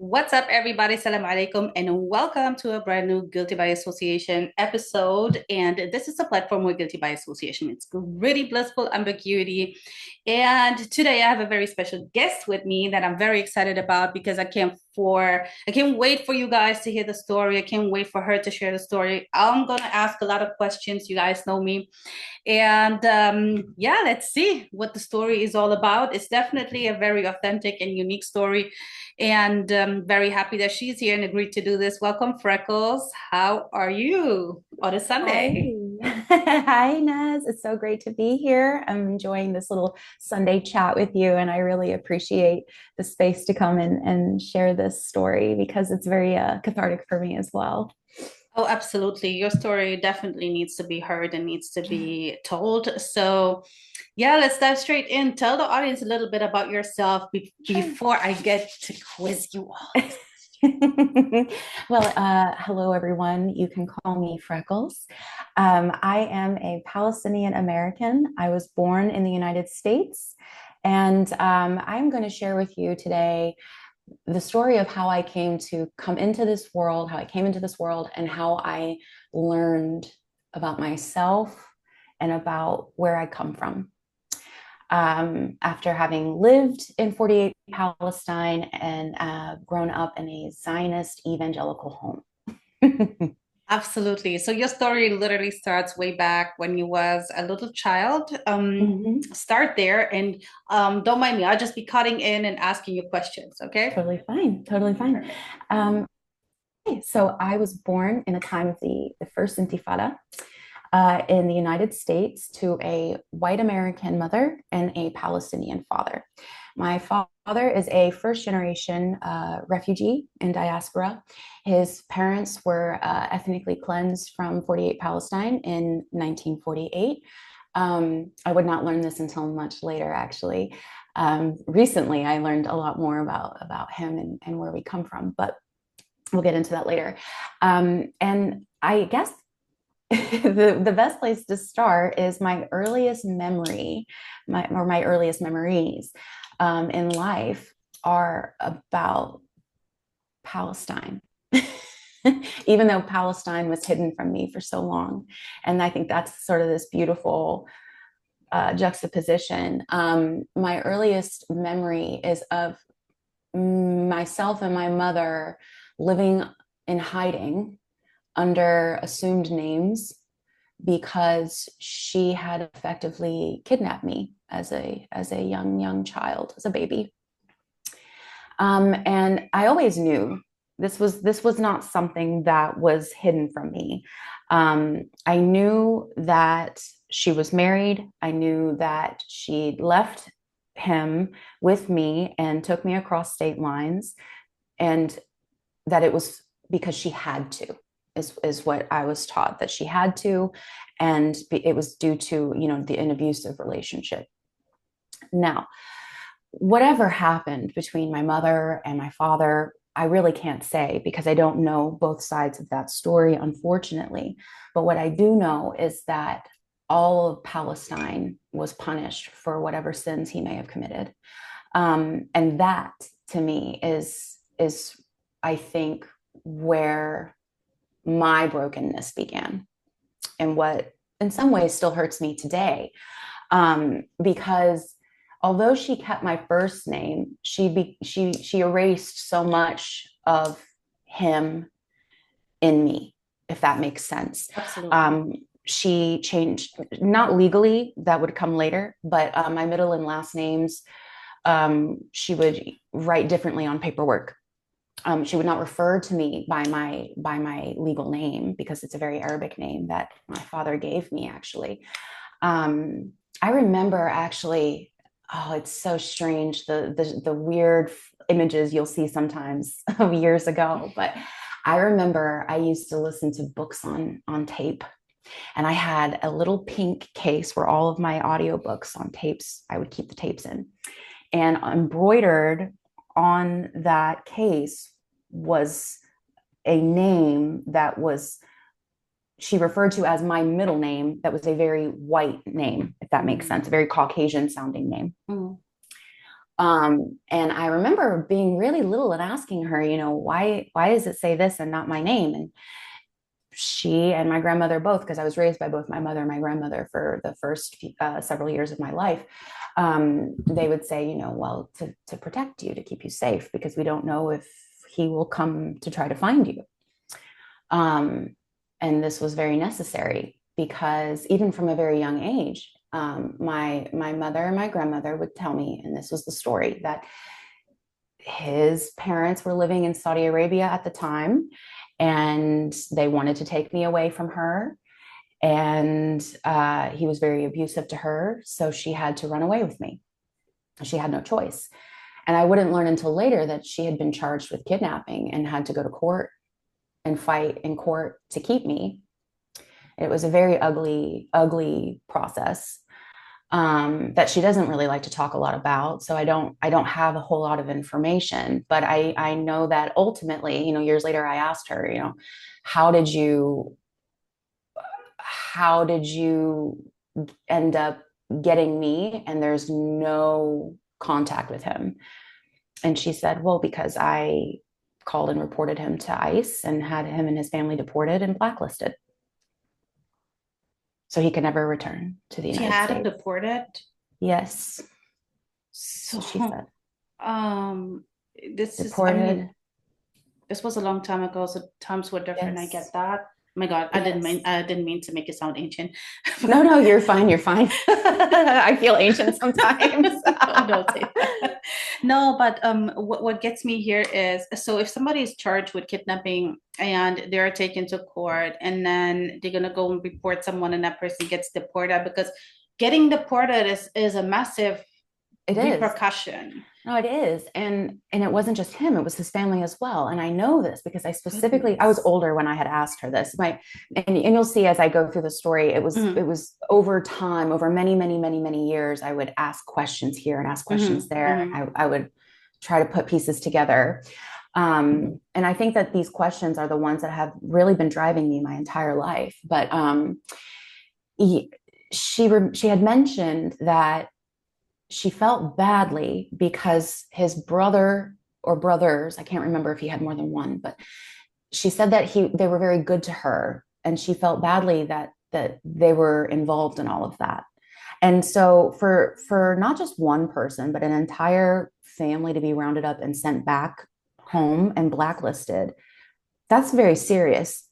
What's up, everybody? Salam alaikum, and welcome to a brand new Guilty by Association episode. And this is a platform where Guilty by Association means really blissful ambiguity. And today I have a very special guest with me that I'm very excited about because I can't wait for you guys to hear the story. I can't wait for her to share the story. I'm gonna ask a lot of questions. You guys know me. And yeah, let's see what the story is all about. It's definitely a very authentic and unique story. And very happy that she's here and agreed to do this. Welcome, Freckles. How are you on a Hi. Sunday? Hi, Naz. It's so great to be here. I'm enjoying this little Sunday chat with you, and I really appreciate the space to come and share this story because it's very cathartic for me as well. Oh, absolutely. Your story definitely needs to be heard and needs to be told. So, yeah, let's dive straight in. Tell the audience a little bit about yourself Sure. before I get to quiz you all. Well, hello, everyone. You can call me Freckles. I am a Palestinian American. I was born in the United States, and I'm going to share with you today the story of how I came to come into this world, how I came into this world, and how I learned about myself and about where I come from. After having lived in 48 Palestine and grown up in a Zionist evangelical home. Absolutely. So your story literally starts way back when you was a little child. Mhm. Start there and don't mind me. I'll just be cutting in and asking you questions. Okay. Totally fine. Totally fine. Perfect. Um, okay, so I was born in the time of the first Intifada in the United States to a white American mother and a Palestinian father. My father is a first generation refugee in diaspora. His parents were ethnically cleansed from 48 Palestine in 1948. I would not learn this until much later, actually. Recently, I learned a lot more about him and where we come from, but we'll get into that later. And I guess the best place to start is my earliest memory, my earliest memories in life are about Palestine. Even though Palestine was hidden from me for so long. And I think that's sort of this beautiful juxtaposition. My earliest memory is of myself and my mother living in hiding under assumed names because she had effectively kidnapped me as a young child, as a baby. And I always knew this was not something that was hidden from me. I knew that she was married. I knew that she left him with me and took me across state lines, and that it was because she had to, is what I was taught, that she had to, and it was due to an abusive relationship. Now, whatever happened between my mother and my father, I really can't say because I don't know both sides of that story, unfortunately. But what I do know is that all of Palestine was punished for whatever sins he may have committed. And that to me is I think where my brokenness began, and what in some ways still hurts me today, because although she kept my first name, she erased so much of him in me, if that makes sense. Absolutely. She changed, not legally, that would come later, but my middle and last names, she would write differently on paperwork. She would not refer to me by my legal name because it's a very Arabic name that my father gave me, actually. I remember, actually, oh, it's so strange, the weird images you'll see sometimes of years ago. But I remember I used to listen to books on tape, and I had a little pink case where all of my audiobooks on tapes, I would keep the tapes in. And embroidered on that case was a name that was she referred to as my middle name, that was a very white name, if that makes sense, a very Caucasian sounding name. Mm. And I remember being really little and asking her, why does it say this and not my name? And she and my grandmother both, because I was raised by both my mother and my grandmother for the first several years of my life, they would say, well, to protect you, to keep you safe, because we don't know if he will come to try to find you. And this was very necessary because even from a very young age, my mother and my grandmother would tell me, and this was the story, that his parents were living in Saudi Arabia at the time, and they wanted to take me away from her. And he was very abusive to her, so she had to run away with me. She had no choice. And I wouldn't learn until later that she had been charged with kidnapping and had to go to court and fight in court to keep me. It was a very ugly, ugly process that she doesn't really like to talk a lot about. So I don't have a whole lot of information, but I know that ultimately, years later, I asked her, how did you how did you end up getting me and there's no contact with him? And she said, well, because I called and reported him to ICE and had him and his family deported and blacklisted. So he could never return to the She United had him States. deported. Yes. So, So she said, um, this is, I mean, deported. this was a long time ago, so times were different. I get Yes. that. Oh my God, Yes. I didn't mean to make it sound ancient. No, no, you're fine. You're fine. I feel ancient sometimes. No, don't say that. No, but what gets me here is, so if somebody is charged with kidnapping and they're taken to court, and then they're gonna go and report someone, and that person gets deported, because getting deported is a massive It is. repercussion. No, it is. And it wasn't just him, it was his family as well. And I know this because I was Goodness. older when I had asked her this. And you'll see as I go through the story, it Mm-hmm. was over time, over many, many, many, many years, I would ask questions here and ask questions Mm-hmm. there. Mm-hmm. I would try to put pieces together. And I think that these questions are the ones that have really been driving me my entire life. But he, she had mentioned that she felt badly because his brother or brothers, I can't remember if he had more than one, but she said that they were very good to her, and she felt badly that they were involved in all of that. And so for not just one person, but an entire family to be rounded up and sent back home and blacklisted, that's very serious.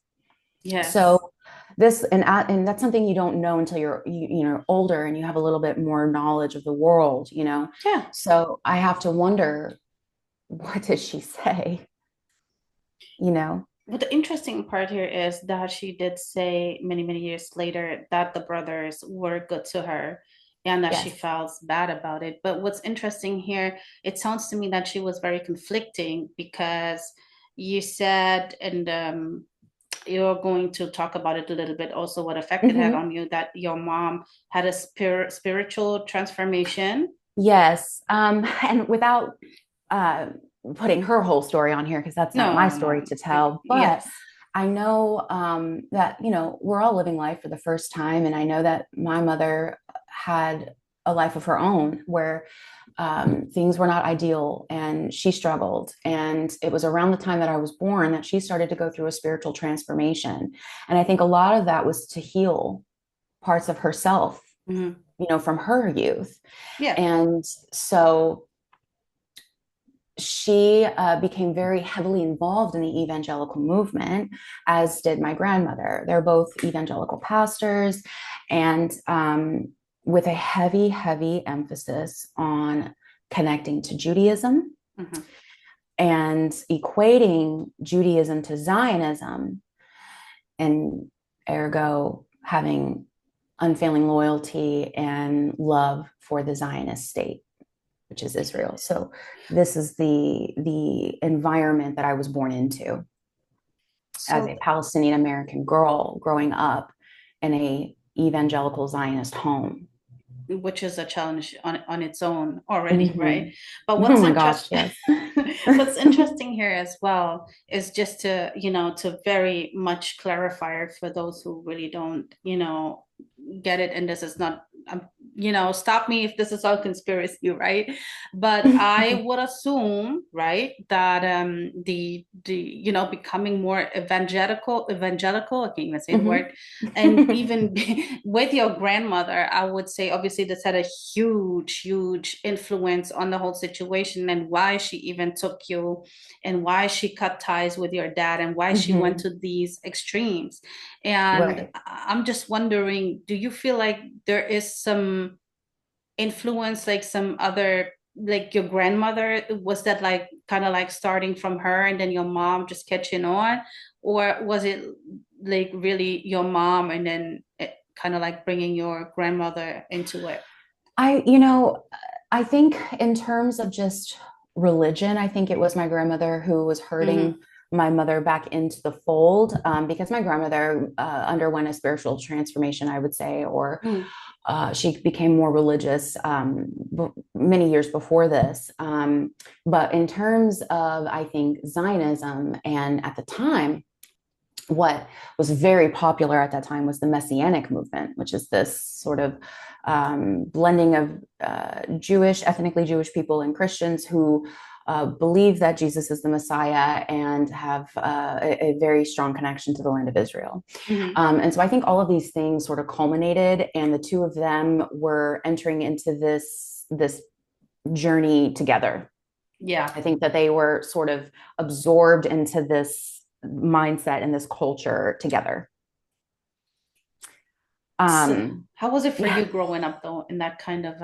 Yes. So and that's something you don't know until you're older and you have a little bit more knowledge of the world. Yeah. So I have to wonder, what did she say? you know But the interesting part here is that she did say many, many years later that the brothers were good to her and that she yes, felt bad about it. But what's interesting here, it sounds to me that she was very conflicting, because you said, and you're going to talk about it a little bit also, what effect it had hmm on you, that your mom had a spiritual transformation. yes. And without uh putting her whole story on here, because that's not No, my no, story no. to tell, but Yes. I know that we're all living life for the first time, and I know that my mother had a life of her own where things were not ideal and she struggled. And it was around the time that I was born that she started to go through a spiritual transformation. And I think a lot of that was to heal parts of herself, Mm-hmm. from her youth. Yeah. And so she became very heavily involved in the evangelical movement, as did my grandmother. They're both evangelical pastors, and with a heavy, heavy emphasis on connecting to Judaism Mm-hmm. and equating Judaism to Zionism, and ergo having unfailing loyalty and love for the Zionist state, which is Israel. So this is the environment that I was born into as a So, Palestinian American girl growing up in a evangelical Zionist home. which is a challenge on its own already, right? Mm-hmm. But Oh my gosh, yes. what's interesting here as well is just to, to very much clarify for those who really don't, get it. And this is not, stop me if this is all conspiracy, right? But I would assume, right, that becoming more evangelical, I can't even say the Mhm. word, and even with your grandmother, I would say obviously this had a huge, huge influence on the whole situation and why she even took you and why she cut ties with your dad and why she went Mhm. to these extremes. And Right. I'm just wondering, do you feel like there is some influence, like some other, like your grandmother, was that like kind of like starting from her and then your mom just catching on? Or was it like really your mom and then it kind of like bringing your grandmother into it? I, you know, I think in terms of just religion, I think it was my grandmother who was herding Mm-hmm. my mother back into the fold, because my grandmother underwent a spiritual transformation, I would say, or she became more religious many years before this. But in terms of, I think, Zionism, and at the time, what was very popular at that time was the Messianic movement, which is this sort of blending of ethnically Jewish people and Christians who believe that Jesus is the Messiah and have a very strong connection to the land of Israel. Mm-hmm. And so I think all of these things sort of culminated, and the two of them were entering into this journey together. Yeah. I think that they were sort of absorbed into this mindset and this culture together. So Um, how was it for yeah, you growing up though in that kind of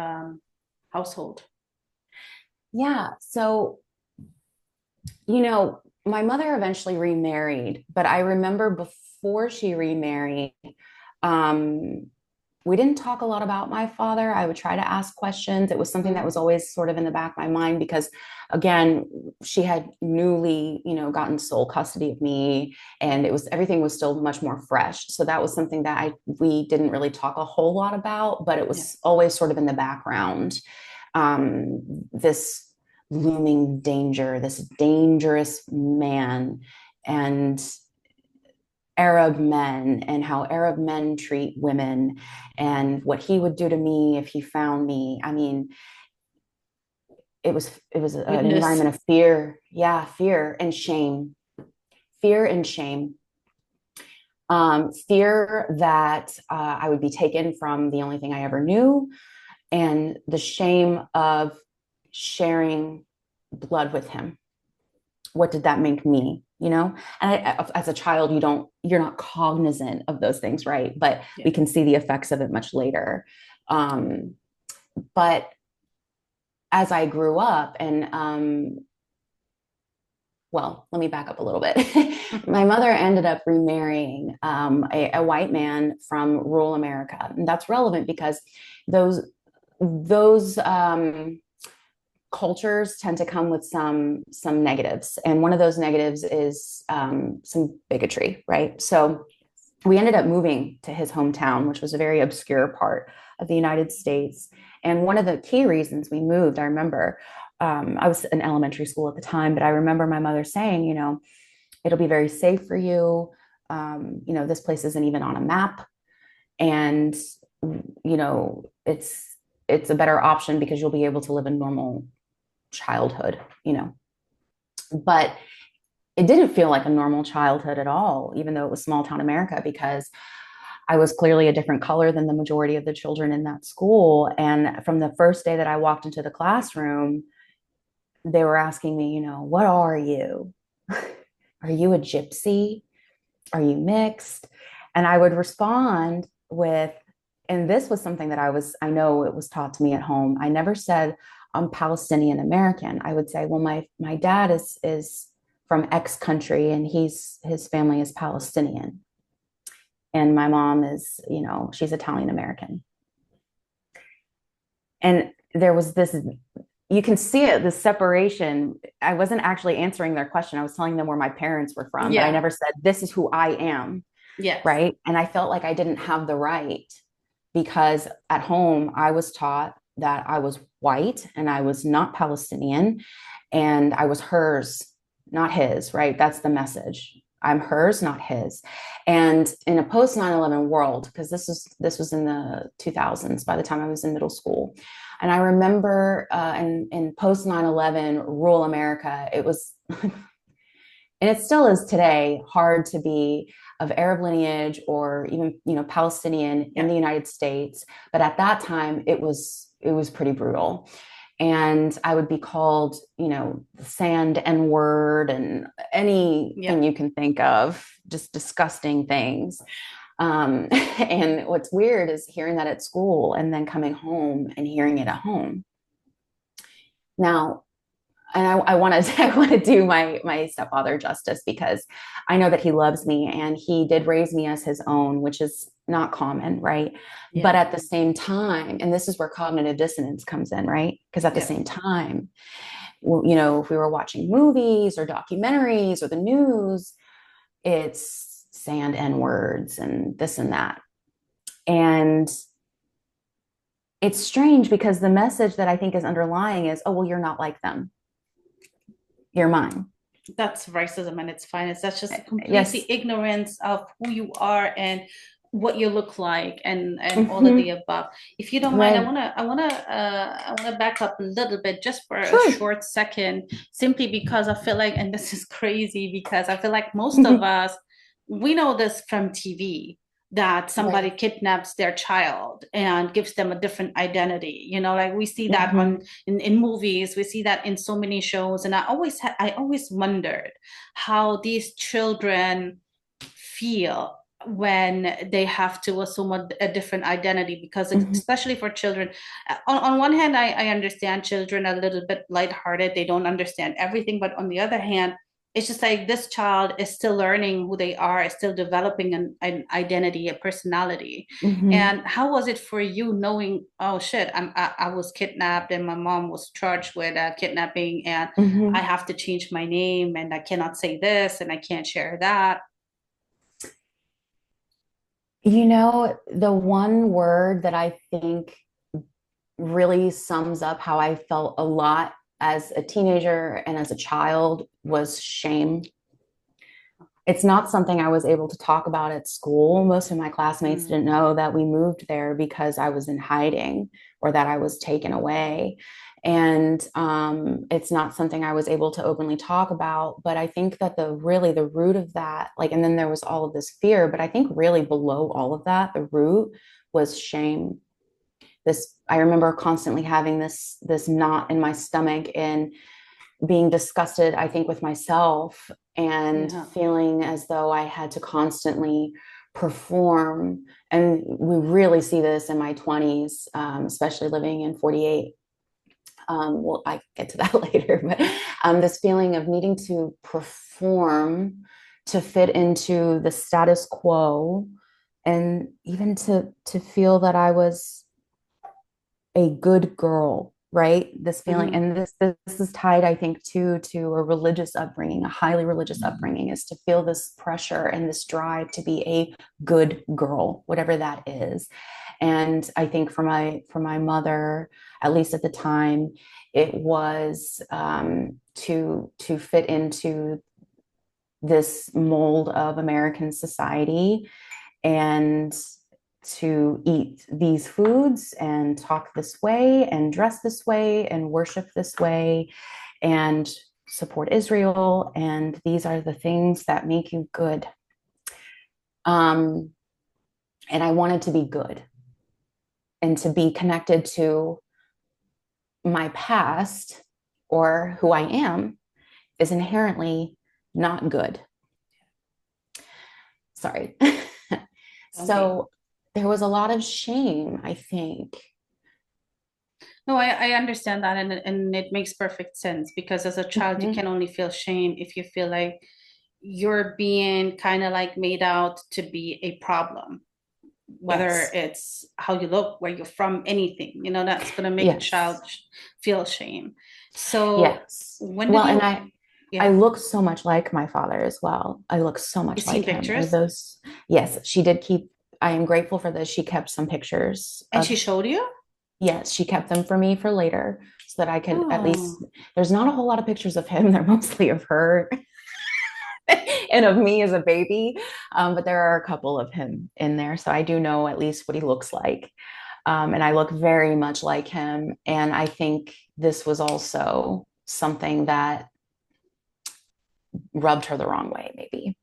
household? yeah. So, my mother eventually remarried, but I remember before she remarried, um, we didn't talk a lot about my father. I would try to ask questions. It was something that Mm-hmm. was always sort of in the back of my mind because, again, she had newly, gotten sole custody of me, and everything was still much more fresh. So that was something that we didn't really talk a whole lot about, but it Yeah. was always sort of in the background. This looming danger, this dangerous man, and Arab men, and how Arab men treat women, and what he would do to me if he found me. I mean, it was an Goodness. environment of fear. Yeah, fear and shame. Fear and shame. Fear that I would be taken from the only thing I ever knew, and the shame of sharing blood with him. What did that make me? And as a child, you're not cognizant of those things, right? But Yeah. we can see the effects of it much later. um, but as I grew up, and well, let me back up a little bit. My mother ended up remarrying a white man from rural America, and that's relevant because those cultures tend to come with some negatives, and one of those negatives is some bigotry, right? So we ended up moving to his hometown, which was a very obscure part of the United States. And one of the key reasons we moved, I remember, I was in elementary school at the time, but I remember my mother saying, it'll be very safe for you. This place isn't even on a map, and it's a better option because you'll be able to live a normal childhood. But it didn't feel like a normal childhood at all, even though it was small town America, because I was clearly a different color than the majority of the children in that school. And from the first day that I walked into the classroom, they were asking me, what are you? Are you a gypsy? Are you mixed? And I would respond with, and this was something that I know it was taught to me at home. I never said I'm Palestinian American. I would say, well, my dad is from X country, and his family is Palestinian. And my mom is, she's Italian American. And there was this, you can see it, the separation. I wasn't actually answering their question. I was telling them where my parents were from, but I Yeah. never said, this is who I am. Yes. Right. And I felt like I didn't have the right, because at home I was taught that I was white and I was not Palestinian, and I was hers, not his. Right. That's the message. I'm hers, not his. And in a post 9/11 world, because this was in the 2000s by the time I was in middle school. And I remember in post 9/11 rural America, it was, and it still is today, hard to be of Arab lineage or even, Palestinian in the United States. But at that time, it was pretty brutal. And I would be called, the sand N word and anything you can think of, just disgusting things. And what's weird is hearing that at school and then coming home and hearing it at home. Now, and I want to I want to do my stepfather justice, because I know that he loves me and he did raise me as his own, which is not common, right? Yeah. But at the same time, and this is where cognitive dissonance comes in, right? Because at the same time, if we were watching movies or documentaries or the news, it's sand N words and this and that. And it's strange because the message that I think is underlying is, oh, well, you're not like them. You're mine. That's racism and its finest. That's just completely ignorance of who you are and what you look like and all of the above. If you don't mind, I wanna back up a little bit just for a short second, simply because I feel like, and this is crazy because I feel like most of us, we know this from TV, that somebody kidnaps their child and gives them a different identity. Like we see that in movies, we see that in so many shows. And I always wondered how these children feel when they have to assume a different identity, because especially for children, on one hand, I understand children are a little bit lighthearted. They don't understand everything. But on the other hand, it's just like this child is still learning who they are, is still developing an identity, a personality. And how was it for you knowing, oh shit, I was kidnapped and my mom was charged with kidnapping, and I have to change my name and I cannot say this and I can't share that? The one word that I think really sums up how I felt a lot as a teenager and as a child was shame. It's not something I was able to talk about at school. Most of my classmates didn't know that we moved there because I was in hiding or that I was taken away. And it's not something I was able to openly talk about. But I think that the root of that, and then there was all of this fear, but I think really below all of that, the root was shame. I remember constantly having this knot in my stomach and being disgusted, I think, with myself, and feeling as though I had to constantly perform. And we really see this in my 20s, especially living in 48. Well, I get to that later, but this feeling of needing to perform to fit into the status quo, and even to feel that I was a good girl, right? This feeling, and this is tied, I think, to a religious upbringing, a highly religious upbringing, is to feel this pressure and this drive to be a good girl, whatever that is. And I think for my mother, at least at the time, it was to fit into this mold of American society and to eat these foods and talk this way and dress this way and worship this way and support Israel. And these are the things that make you good. And I wanted to be good and to be connected to my past, or who I am is inherently not good. Sorry. So there was a lot of shame, I think. No, I understand that, and it makes perfect sense, because as a child, you can only feel shame if you feel like you're being kind of like made out to be a problem, whether it's how you look, where you're from, anything, that's going to make a child feel shame. So when did I look so much like my father as well. I look so much like him. Pictures? Yes, she did keep. I am grateful for this. She kept some pictures. And she showed you? Yes, she kept them for me for later so that I could at least, there's not a whole lot of pictures of him. They're mostly of her. and of me as a baby. But there are a couple of him in there. So I do know at least what he looks like. And I look very much like him. And I think this was also something that rubbed her the wrong way, maybe.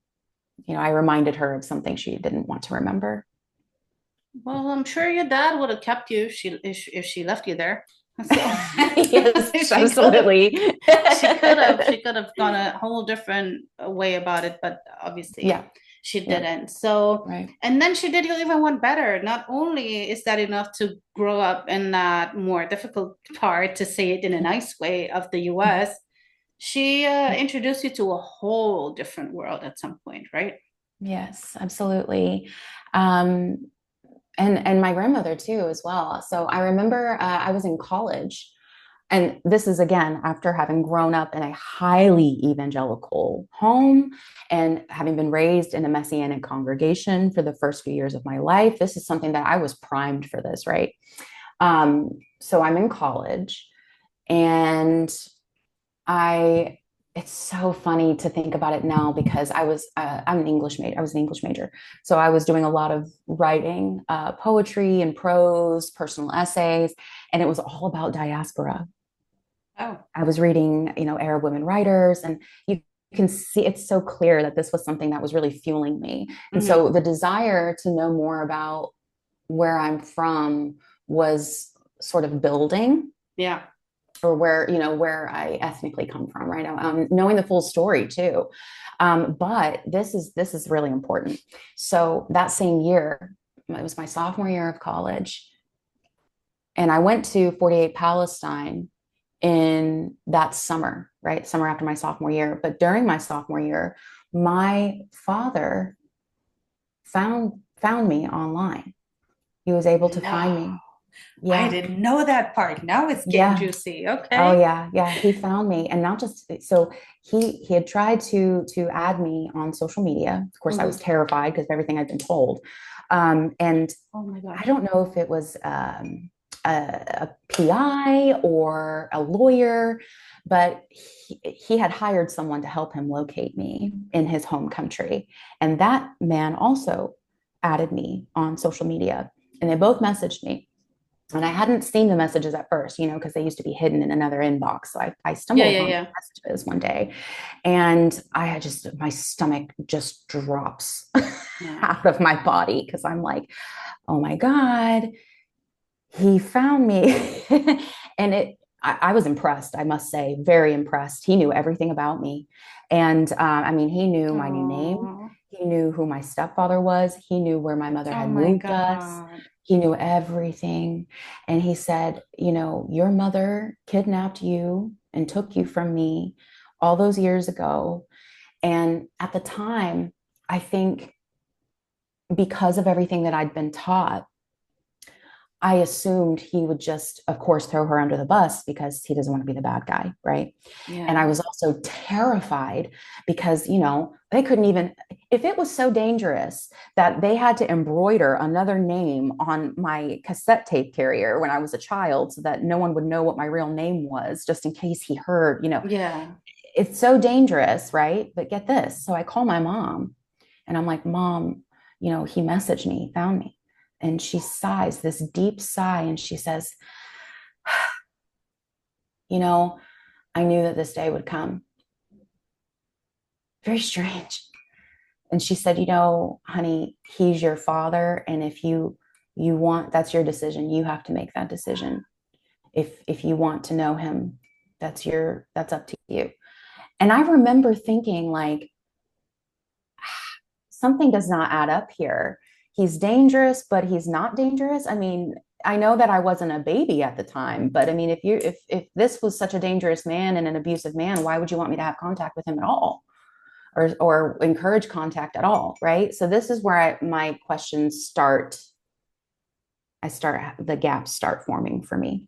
I reminded her of something she didn't want to remember. Well, I'm sure your dad would have kept you if she left you there. So Yes, she could have absolutely. she could have gone a whole different way about it, but obviously Yeah, she yeah, didn't. So, right. and then she did you even one better. Not only is that enough to grow up in that more difficult part, to say it in a nice way, of the US, she introduced you to a whole different world at some point, right? Yes, absolutely. Um, and my grandmother too, as well. So I remember I was in college, and this is again after having grown up in a highly evangelical home and having been raised in a messianic congregation for the first few years of my life. This is something that I was primed for this, right? So I'm in college, and I it's so funny to think about it now because I'm an English major. I was an English major, so I was doing a lot of writing, poetry and prose, personal essays, and it was all about diaspora. Oh, I was reading, Arab women writers, and you can see it's so clear that this was something that was really fueling me. And mm-hmm. so the desire to know more about where I'm from was sort of building, Yeah. or where I ethnically come from, right? Knowing the full story too. But this is really important. So that same year, it was my sophomore year of college, and I went to 48 Palestine in that summer, right? Summer after my sophomore year. But during my sophomore year, my father found me online. He was able to find No, me. I Yeah. didn't know that part. Now it's getting Yeah. juicy. Oh Okay. yeah, yeah. He found me, and not just so he had tried to add me on social media. Of course, I was Mm-hmm. terrified because of everything I'd been told. And Oh my I gosh. don't know if it was a PI or a lawyer, but he had hired someone to help him locate me in his home country, and that man also added me on social media, and they both messaged me. And I hadn't seen the messages at first, because they used to be hidden in another inbox. So I Yeah, stumbled yeah, upon yeah. messages one day, and my stomach just drops Yeah. out of my body because I'm like, oh my God, he found me. And I was impressed, I must say, very impressed. He knew everything about me. And I mean, he knew my new name. Oh, He knew who my stepfather was. He knew where my mother oh had my moved us. God. He knew everything. And he said, your mother kidnapped you and took you from me all those years ago. And at the time, I think because of everything that I'd been taught, I assumed he would just, of course, throw her under the bus because he doesn't want to be the bad guy, right? And I Yeah. was also terrified because, they couldn't even, if it was so dangerous that they had to embroider another name on my cassette tape carrier when I was a child so that no one would know what my real name was, just in case he heard, Yeah. it's so dangerous, right? But get this. So I call my mom and I'm like, Mom, he messaged me, found me. And she sighs this deep sigh and she says, you know, I knew that this day would come. Very strange. And she said, honey, he's your father. And if you want, that's your decision. You have to make that decision. If you want to know him, that's up to you. And I remember thinking like, something does not add up here. He's dangerous, but he's not dangerous. I mean, I know that I wasn't a baby at the time, but I mean, if this was such a dangerous man and an abusive man, why would you want me to have contact with him at all, or encourage contact at all, right? So this is where my questions start. The gaps start forming for me.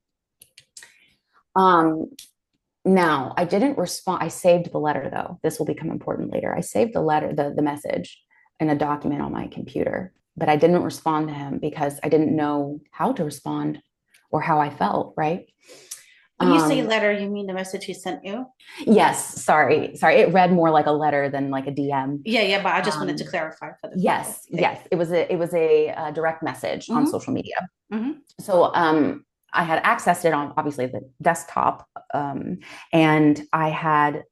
Now I didn't respond. I saved the letter though. This will become important later. I saved the letter, the message in a document on my computer, but I didn't respond to him because I didn't know how to respond or how I felt, right? When you say Um, letter, you mean the message he sent you? yes, sorry. It read more like a letter than like a DM. Yeah, yeah, but I just wanted to Um, clarify for the people. yes, yes, it was a direct message on Mm-hmm, social media. mm-hmm, So I had accessed it on obviously the desktop, and I had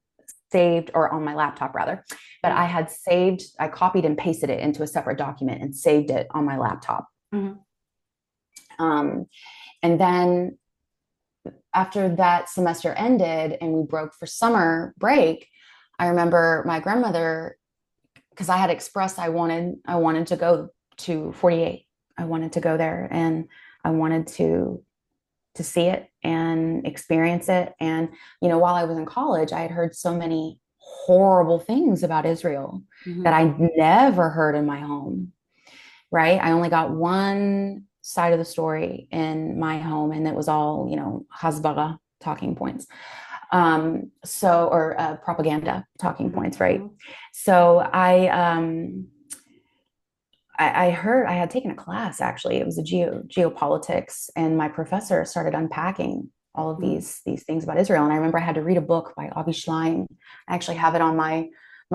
saved, or on my laptop rather, but I copied and pasted it into a separate document and saved it on my laptop. mm-hmm. Um, and then after that semester ended and we broke for summer break, I remember my grandmother, because I had expressed I wanted to go to 48. I wanted to go there and I wanted to see it and experience it. And while I was in college, I had heard so many horrible things about Israel that Mm-hmm. I never heard in my home. Right? I only got one side of the story in my home, and it was all Hasbara talking points, or propaganda talking Mm-hmm. points, right? Mm-hmm. So I heard, I had taken a class, actually. It was a geopolitics, and my professor started unpacking all of Mm-hmm. these things about Israel. And I remember I had to read a book by Avi Schlein. I actually have it on my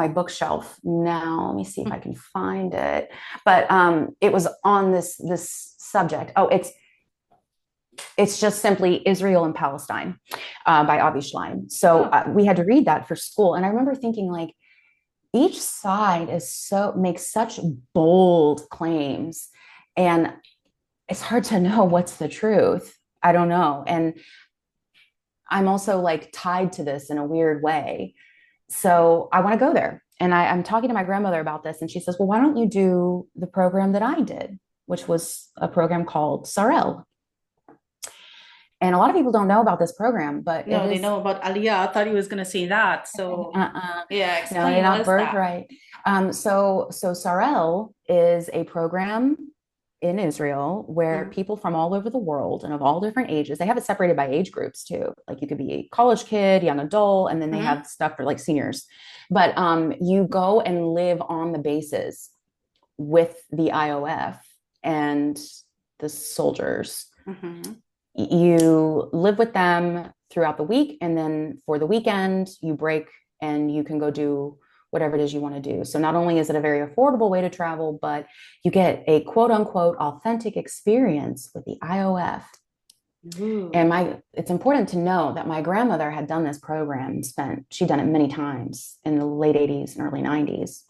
bookshelf now. Let me see if I can find it. But it was on this subject. Oh, it's just simply Israel and Palestine, by Avi Schlein. So Oh. we had to read that for school, and I remember thinking, like, each side makes such bold claims, and it's hard to know what's the truth. I don't know. And I'm also like tied to this in a weird way. So I want to go there. And I'm talking to my grandmother about this, and she says, well, why don't you do the program that I did, which was a program called Sarel. And a lot of people don't know about this program, but it No, they is know about Aliyah. I thought he was going to say that. So, yeah, no, they're explain what not is that? birthright. So Sarel is a program in Israel where Mm-hmm. people from all over the world and of all different ages, they have it separated by age groups too. Like you could be a college kid, young adult, and then they Mm-hmm. have stuff for like seniors. But you go and live on the bases with the IOF and the soldiers. Mm-hmm. You live with them throughout the week, and then for the weekend you break and you can go do whatever it is you want to do. So not only is it a very affordable way to travel, but you get a quote unquote authentic experience with the IOF. Ooh. And it's important to know that my grandmother had done this program, she'd done it many times in the late 80s and early 90s,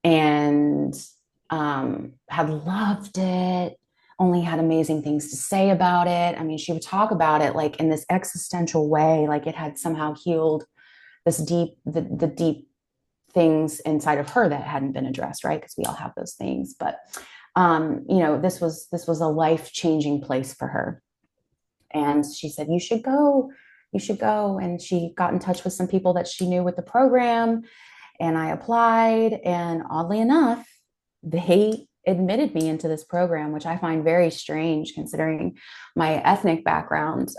and had loved it, only had amazing things to say about it. I mean, she would talk about it like in this existential way, like it had somehow healed the deep things inside of her that hadn't been addressed, right? Because we all have those things. But this was a life-changing place for her. And she said, you should go. You should go. And she got in touch with some people that she knew with the program, and I applied. And oddly enough, they admitted me into this program, which I find very strange considering my ethnic background.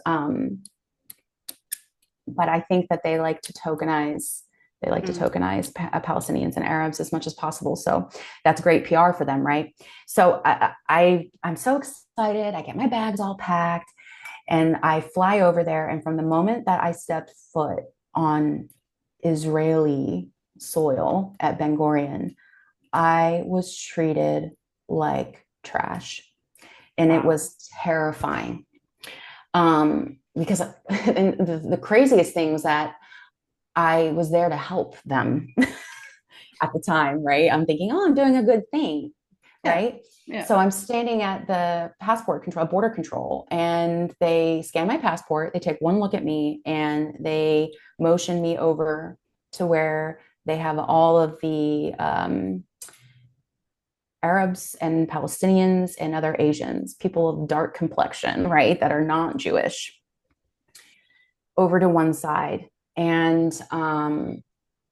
But I think that they like to tokenize. They like to Mm-hmm. tokenize Palestinians and Arabs as much as possible. So that's great PR for them, right? So I'm so excited. I get my bags all packed and I fly over there. And from the moment that I stepped foot on Israeli soil at Ben Gurion, I was treated like trash. And it Wow. was terrifying. Because the craziest thing was that I was there to help them at the time, right? I'm thinking, oh, I'm doing a good thing, Yeah. right? Yeah. So I'm standing at the border control, and they scan my passport. They take one look at me and they motion me over to where they have all of the Arabs and Palestinians and other Asians, people of dark complexion, right, that are not Jewish, over to one side. And I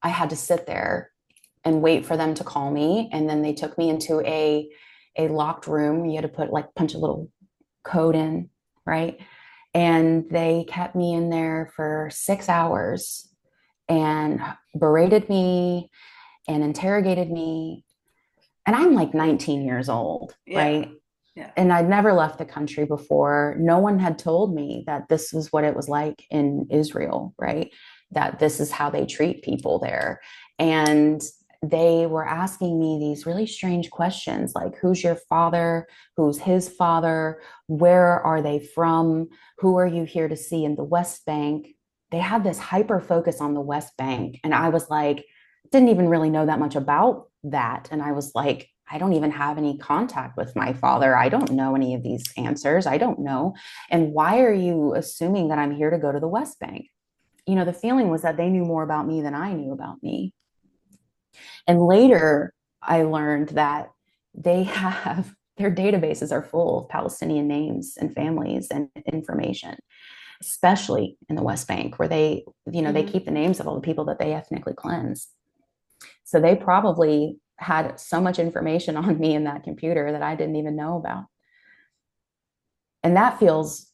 had to sit there and wait for them to call me. And then they took me into a locked room. You had to punch a little code in, right? And they kept me in there for 6 hours and berated me and interrogated me. And I'm like 19 years old, Yeah. right? Yeah. And I'd never left the country before. No one had told me that this was what it was like in Israel, right? That this is how they treat people there. And they were asking me these really strange questions like, who's your father? Who's his father? Where are they from? Who are you here to see in the West Bank? They had this hyper focus on the West Bank. And I was like, didn't even really know that much about that. And I was like, I don't even have any contact with my father. I don't know any of these answers. I don't know. And why are you assuming that I'm here to go to the West Bank? You know, the feeling was that they knew more about me than I knew about me. And later, I learned that they have their databases are full of Palestinian names and families and information, especially in the West Bank, where they keep the names of all the people that they ethnically cleanse. So they probably had so much information on me in that computer that I didn't even know about. And that feels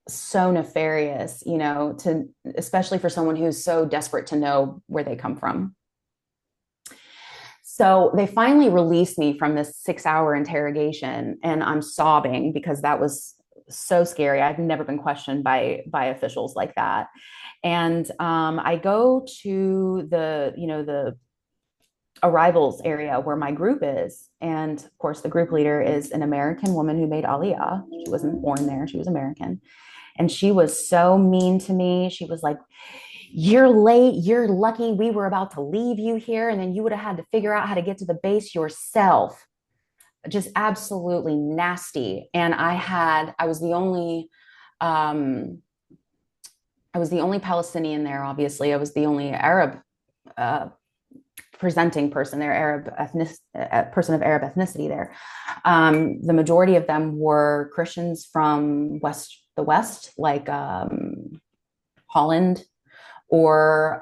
so nefarious, to especially for someone who's so desperate to know where they come from. So they finally released me from this 6-hour interrogation, and I'm sobbing because that was so scary. I've never been questioned by officials like that. And I go to the arrivals area where my group is. And of course, the group leader is an American woman who made Aliyah. She wasn't born there, she was American. And she was so mean to me. She was like, you're late. You're lucky we were about to leave you here. And then you would have had to figure out how to get to the base yourself. Just absolutely nasty. And I was the only, Palestinian there, obviously. I was the only Arab presenting person there, person of Arab ethnicity there. The majority of them were Christians from the West, like Holland or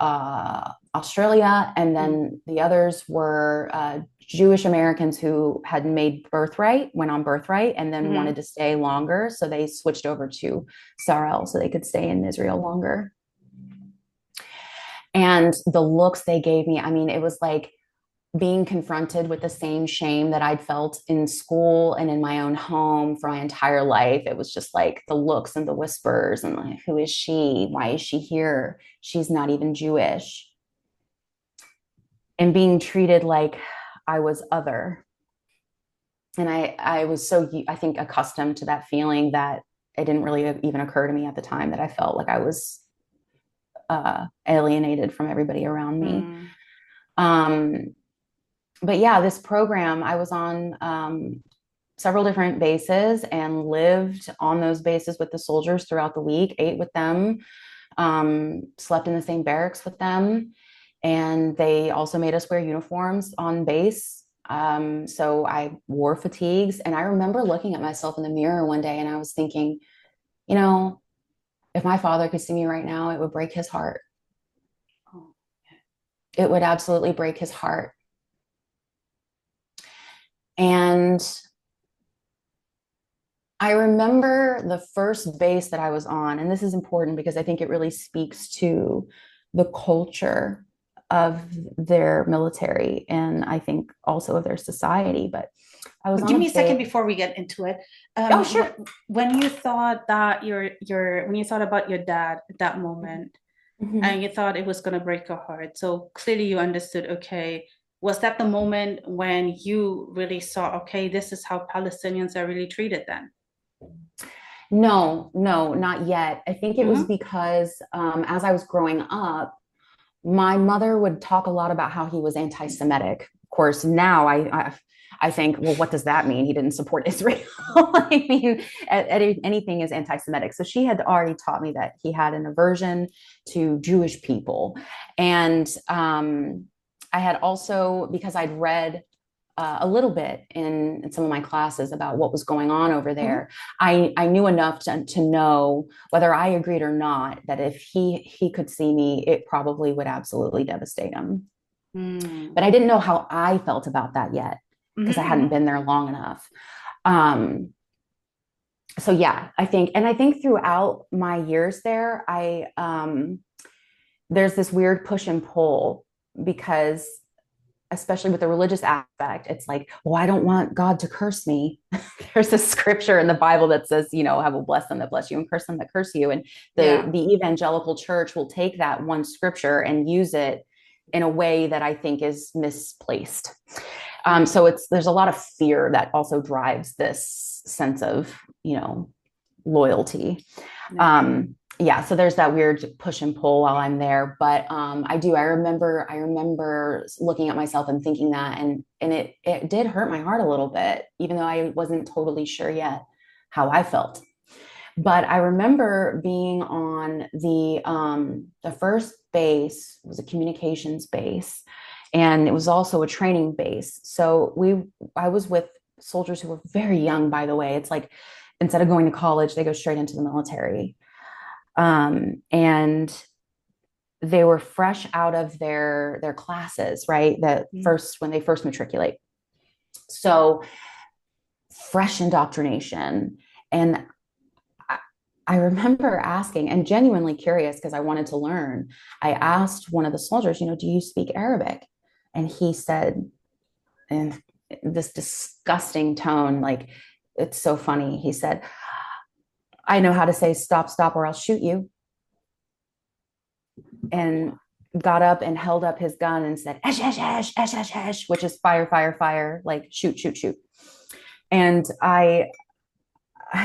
Australia. And then the others were Jewish Americans who had went on birthright, and then wanted to stay longer. So they switched over to Sarel so they could stay in Israel longer. And the looks they gave me, I mean, it was like being confronted with the same shame that I'd felt in school and in my own home for my entire life. It was just like the looks and the whispers and like, who is she? Why is she here? She's not even Jewish. And being treated like I was other. And I was so, I think, accustomed to that feeling that it didn't really even occur to me at the time that I felt like I was alienated from everybody around me. But yeah, this program, I was on several different bases and lived on those bases with the soldiers throughout the week, ate with them, slept in the same barracks with them. And they also made us wear uniforms on base. So I wore fatigues. And I remember looking at myself in the mirror one day and I was thinking, if my father could see me right now, it would break his heart. It would absolutely break his heart. And I remember the first base that I was on, and this is important because I think it really speaks to the culture of their military and I think also of their society. But I was Give me a second before we get into it. Oh, sure. When you thought that when you thought about your dad at that moment, and you thought it was going to break your heart, so clearly you understood, okay, was that the moment when you really saw, okay, this is how Palestinians are really treated then? No, not yet. I think it was because as I was growing up, my mother would talk a lot about how he was anti-Semitic. Of course, now I think, well, what does that mean? He didn't support Israel. I mean, anything is anti-Semitic. So she had already taught me that he had an aversion to Jewish people. And I had also, because I'd read a little bit in some of my classes about what was going on over there, I knew enough to know, whether I agreed or not, that if he could see me, it probably would absolutely devastate him. But I didn't know how I felt about that yet because I hadn't been there long enough. So yeah, I think throughout my years there, there's this weird push and pull because especially with the religious aspect, it's like, well, I don't want God to curse me. There's a scripture in the Bible that says, you know, I will bless them that bless you and curse them that curse you. And Yeah. the evangelical church will take that one scripture and use it in a way that I think is misplaced. So there's a lot of fear that also drives this sense of, you know, loyalty. Yeah. Yeah, so there's that weird push and pull while I'm there. But I remember looking at myself and thinking that, and it did hurt my heart a little bit, even though I wasn't totally sure yet how I felt. But I remember being on the first base was a communications base, and it was also a training base. So I was with soldiers who were very young, by the way. It's like instead of going to college, they go straight into the military. And they were fresh out of their classes, right? When they first matriculate. So fresh indoctrination. And I remember asking, and genuinely curious because I wanted to learn. I asked one of the soldiers, you know, do you speak Arabic? And he said, in this disgusting tone, like, it's so funny. He said, I know how to say stop, stop, or I'll shoot you. And got up and held up his gun and said, esh, esh, esh, esh, esh, esh, which is fire, fire, fire, like shoot, shoot, shoot. And I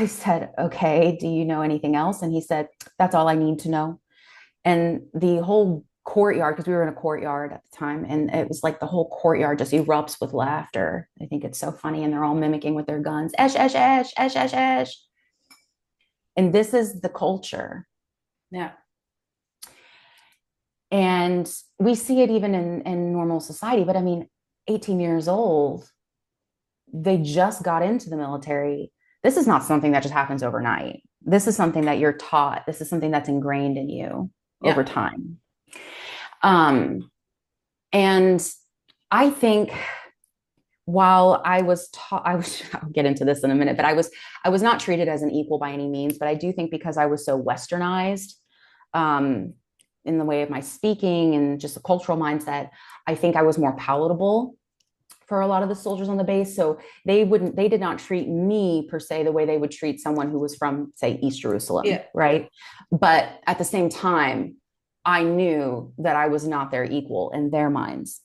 said, okay, do you know anything else? And he said, that's all I need to know. And the whole courtyard, because we were in a courtyard at the time, and it was like the whole courtyard just erupts with laughter. I think it's so funny. And they're all mimicking with their guns, esh, esh, esh, esh, esh, esh. And this is the culture. Yeah. And we see it even in normal society. But I mean, 18 years old, they just got into the military. This is not something that just happens overnight. This is something that you're taught. This is something that's ingrained in you over time. And I think while I was taught, I'll get into this in a minute, but I was not treated as an equal by any means. But I do think because I was so westernized, in the way of my speaking and just a cultural mindset, I think I was more palatable for a lot of the soldiers on the base. So they did not treat me per se the way they would treat someone who was from, say, East Jerusalem, right? But at the same time, I knew that I was not their equal in their minds.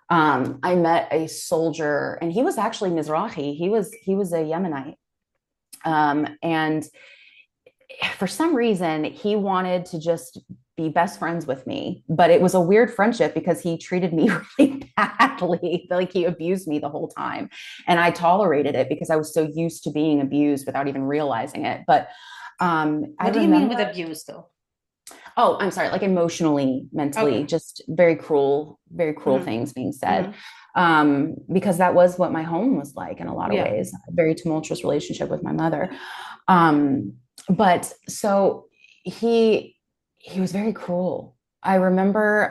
I met a soldier, and he was actually Mizrahi. He was a Yemenite, and for some reason, he wanted to just be best friends with me, but it was a weird friendship because he treated me really badly. Like he abused me the whole time. And I tolerated it because I was so used to being abused without even realizing it. But what do you mean with abuse though? Oh, I'm sorry, like emotionally, mentally, just very cruel things being said. Because that was what my home was like in a lot of ways, a very tumultuous relationship with my mother. But so he was very cruel. I remember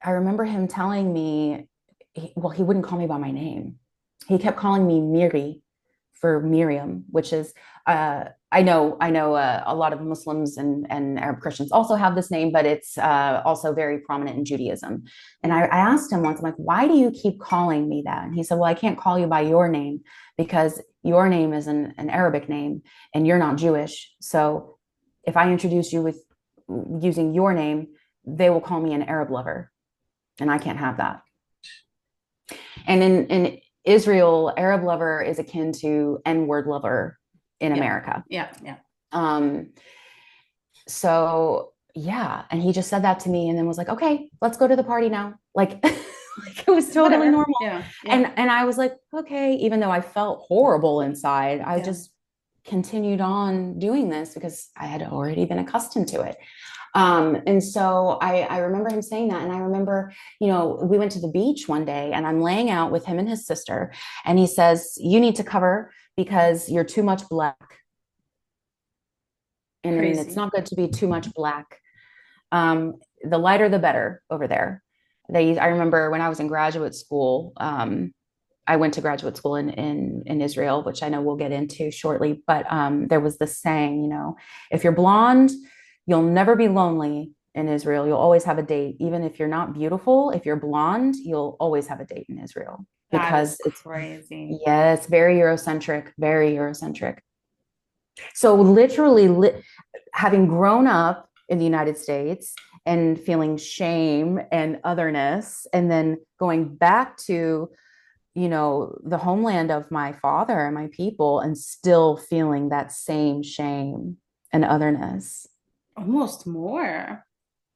him telling me, he wouldn't call me by my name. He kept calling me Miri for Miriam, which is, I know a lot of Muslims and Arab Christians also have this name, but it's also very prominent in Judaism. And I asked him once, I'm like, why do you keep calling me that? And he said, well, I can't call you by your name because your name is an Arabic name and you're not Jewish. So if I introduce you with using your name, they will call me an Arab lover. And I can't have that. And in Israel, Arab lover is akin to N-word lover in America. So yeah. And he just said that to me and then was like, okay, let's go to the party now. Like, like it was totally normal. And I was like, okay, even though I felt horrible inside, I just continued on doing this because I had already been accustomed to it. And so I remember him saying that. And I remember, we went to the beach one day and I'm laying out with him and his sister. And he says, you need to cover because you're too much black. And it's not good to be too much black. The lighter, the better over there. I remember when I was in graduate school, I went to graduate school in Israel, which I know we'll get into shortly. But there was this saying, if you're blonde, you'll never be lonely. in Israel. You'll always have a date. Even if you're not beautiful, if you're blonde, you'll always have a date in Israel That is because it's, crazy. yes, very Eurocentric, very Eurocentric. So literally having grown up in the United States and feeling shame and otherness, and then going back to, the homeland of my father and my people, and still feeling that same shame and otherness. Almost more.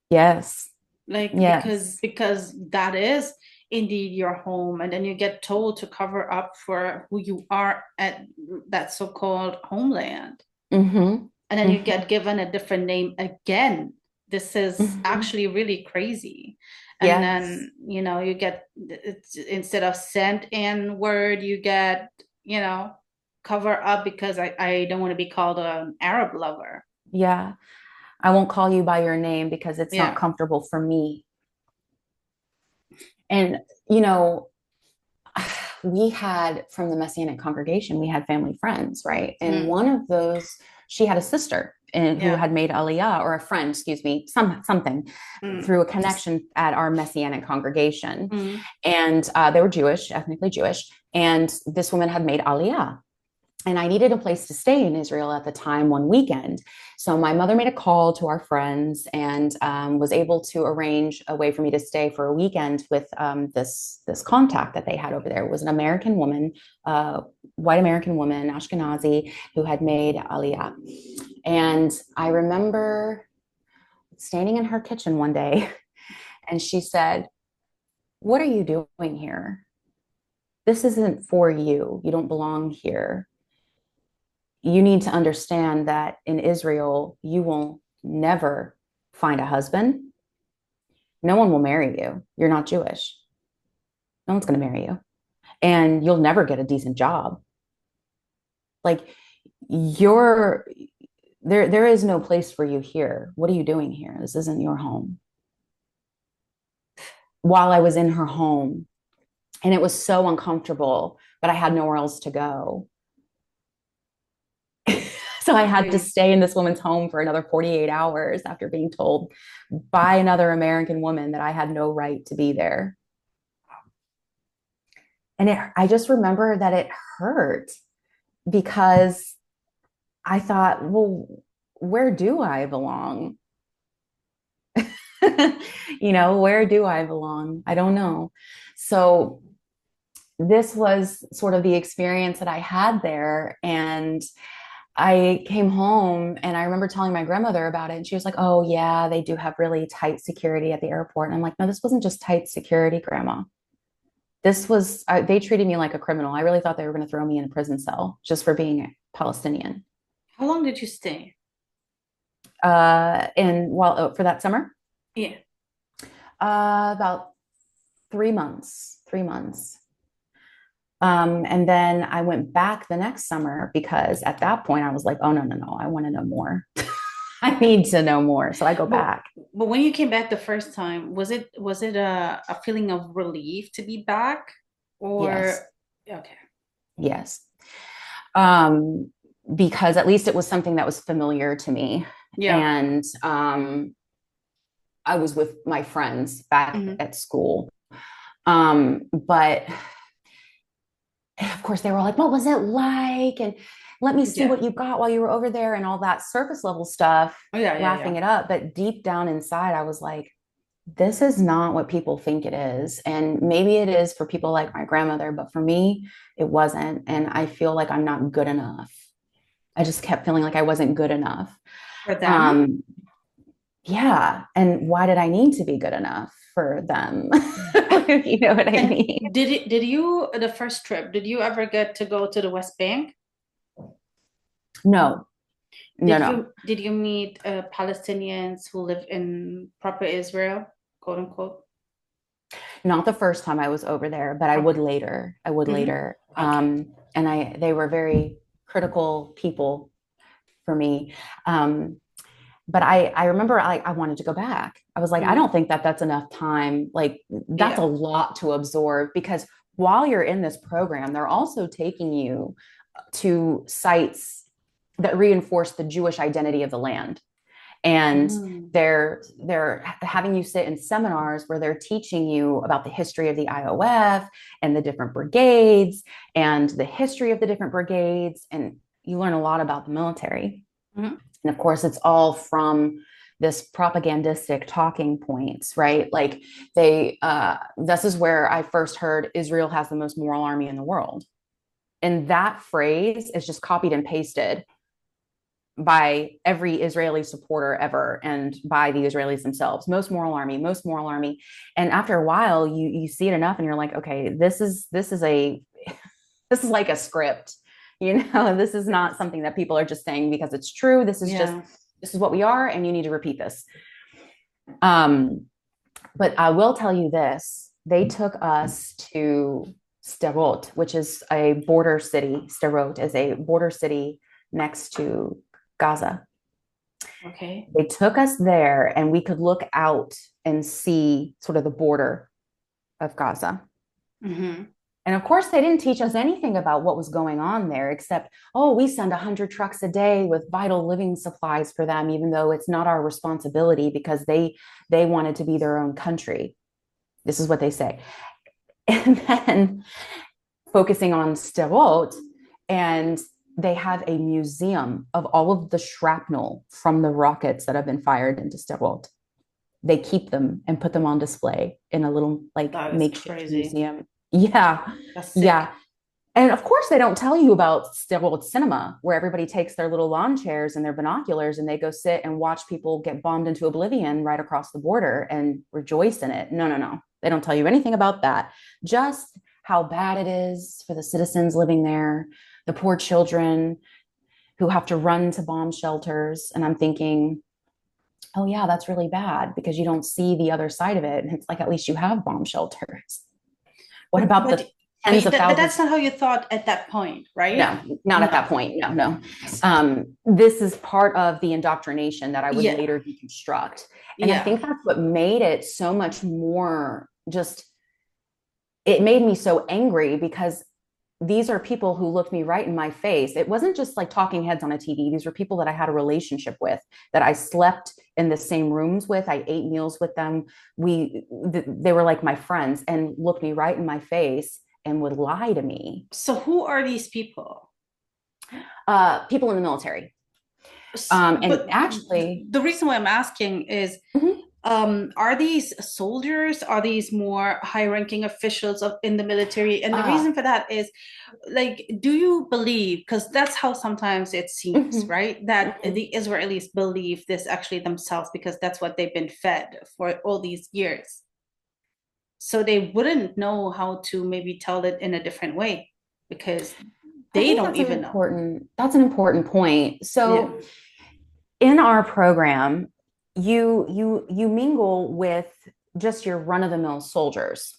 Yes. Like Yes. because that is indeed your home, and then you get told to cover up for who you are at that so-called homeland. Mm-hmm. And then you Mm-hmm. get given a different name again. This is Mm-hmm. actually really crazy. And Yes. then, you get instead of sent in word, you get, cover up because I don't want to be called an Arab lover. Yeah. I won't call you by your name because it's not Yeah. comfortable for me. And, you know, we had from the Messianic congregation, we had family friends, right? And Mm, one of those, she had a sister and who yeah. had made Aliyah, or a friend, excuse me, something Mm, through a connection at our Messianic congregation. mm, And they were Jewish, ethnically Jewish. And this woman had made Aliyah. And I needed a place to stay in Israel at the time one weekend. So my mother made a call to our friends and was able to arrange a way for me to stay for a weekend with this contact that they had over there. It was an American woman, white American woman, Ashkenazi, who had made Aliyah. And I remember standing in her kitchen one day, and she said, "What are you doing here? This isn't for you. You don't belong here. You need to understand that in Israel, you will never find a husband. No one will marry you. You're not Jewish. No one's going to marry you. And you'll never get a decent job. Like, you're there is no place for you here. What are you doing here? This isn't your home." While I was in her home, and it was so uncomfortable, but I had nowhere else to go. So I had to mm. stay in this woman's home for another 48 hours after being told by another American woman that I had no right to be there. And I just remember that it hurt because I thought, well, where do I belong? Where do I belong? I don't know. So this was sort of the experience that I had there. And I came home and I remember telling my grandmother about it. And she was like, "Oh, yeah, they do have really tight security at the airport." And I'm like, "No, this wasn't just tight security, Grandma. This was, they treated me like a criminal. I really thought they were going to throw me in a prison cell just for being Palestinian." How long did you stay? And for that summer, Yeah. about 3 months, 3 months. And then I went back the next summer because at that point I was like, "Oh, no, no, no, I want to know more." I need to know more. So I go But back. but when you came back the first time, was it a feeling of relief to be back? Yes. Or okay. Yes. Um, because at least it was something that was familiar to me. Yeah. And I was with my friends back Hmm. at school. But of course, they were like, "What was it like? And let me see Yeah. what you got while you were over there," and all that surface level stuff, Oh yeah, yeah, laughing yeah. it up. But deep down inside, I was like, this is not what people think it is. And maybe it is for people like my grandmother, but for me, it wasn't. And I feel like I'm not good enough. I just kept feeling like I wasn't good enough. For them? Um, yeah. And why did I need to be good enough for them? You know what I And mean? did you the first trip, did you ever get to go to the West Bank? No, no, Did no. you meet Palestinians who live in proper Israel, quote unquote? Not the first time I was over there, but I would Okay. later. I would Hmm. later. Okay. And they were very critical people for me. But I remember I wanted to go back. I was like, I Hmm. don't think that that's enough time. Like, that's a Yeah. lot to absorb because while you're in this program, they're also taking you to sites that reinforce the Jewish identity of the land. And Mm. they're having you sit in seminars where they're teaching you about the history of the IOF and the different brigades and the history of the different brigades. And you learn a lot about the military. Mhm. And of course, it's all from this propagandistic talking points, right? Like this is where I first heard Israel has the most moral army in the world. And that phrase is just copied and pasted by every Israeli supporter ever and by the Israelis themselves. Most moral army, most moral army. And after a while, you see it enough and you're like, okay, this is a this is like a script. This is not something that people are just saying because it's true. Yeah. This is what we are, and you need to repeat this. But I will tell you this: they took us to Sderot, which is a border city. Sderot is a border city next to Gaza. Okay. They took us there, and we could look out and see sort of the border of Gaza. Mm-hmm. And of course, they didn't teach us anything about what was going on there, except, oh, we send 100 trucks a day with vital living supplies for them, even though it's not our responsibility because they wanted to be their own country. This is what they say. And then focusing on Sderot, and they have a museum of all of the shrapnel from the rockets that have been fired into Sderot. They keep them and put them on display in a little like That is makeshift crazy. museum. Yeah. That's sick. Yeah. And of course, they don't tell you about Sderot cinema, where everybody takes their little lawn chairs and their binoculars and they go sit and watch people get bombed into oblivion right across the border and rejoice in it. No, no, no. They don't tell you anything about that. Just how bad it is for the citizens living there, the poor children who have to run to bomb shelters. And I'm thinking, oh, yeah, that's really bad because you don't see the other side of it. And it's like, at least you have bomb shelters. What But about but the tens of but thousands? that's not how you thought at that point, right? No, not at No. that point. No, no. This is part of the indoctrination that I would Yeah. later deconstruct. And I Yeah. think that's what made it so much more just, it made me so angry because these are people who looked me right in my face. It wasn't just like talking heads on a TV. These were people that I had a relationship with, that I slept in the same rooms with. I ate meals with them. They were like my friends and looked me right in my face and would lie to me. So who are these people? People in the military. And But actually, the reason why I'm asking is, mhm, are these soldiers? Are these more high-ranking officials in the military? And the uh, reason for that is, like, do you believe, because that's how sometimes it seems, mhm, right? That mhm. the Israelis believe this actually themselves because that's what they've been fed for all these years. So they wouldn't know how to maybe tell it in a different way because I they think don't even know. that's an important point. Yeah. So in our program, you mingle with just your run of the mill soldiers,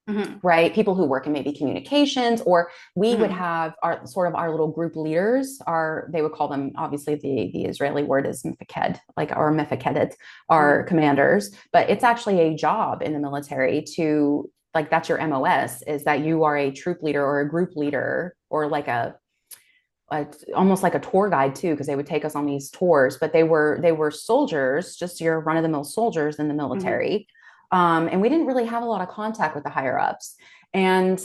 Hmm. right? People who work in maybe communications, or we would Hmm. have our sort of our little group leaders. Our They would call them, obviously the Israeli word is mifaked, like our mifakadet, our Hmm. commanders. But it's actually a job in the military to, like, that's your MOS, is that you are a troop leader or a group leader or like almost like a tour guide too, because they would take us on these tours. But they were soldiers, just your run of the mill soldiers in the Hmm. military, and we didn't really have a lot of contact with the higher ups. And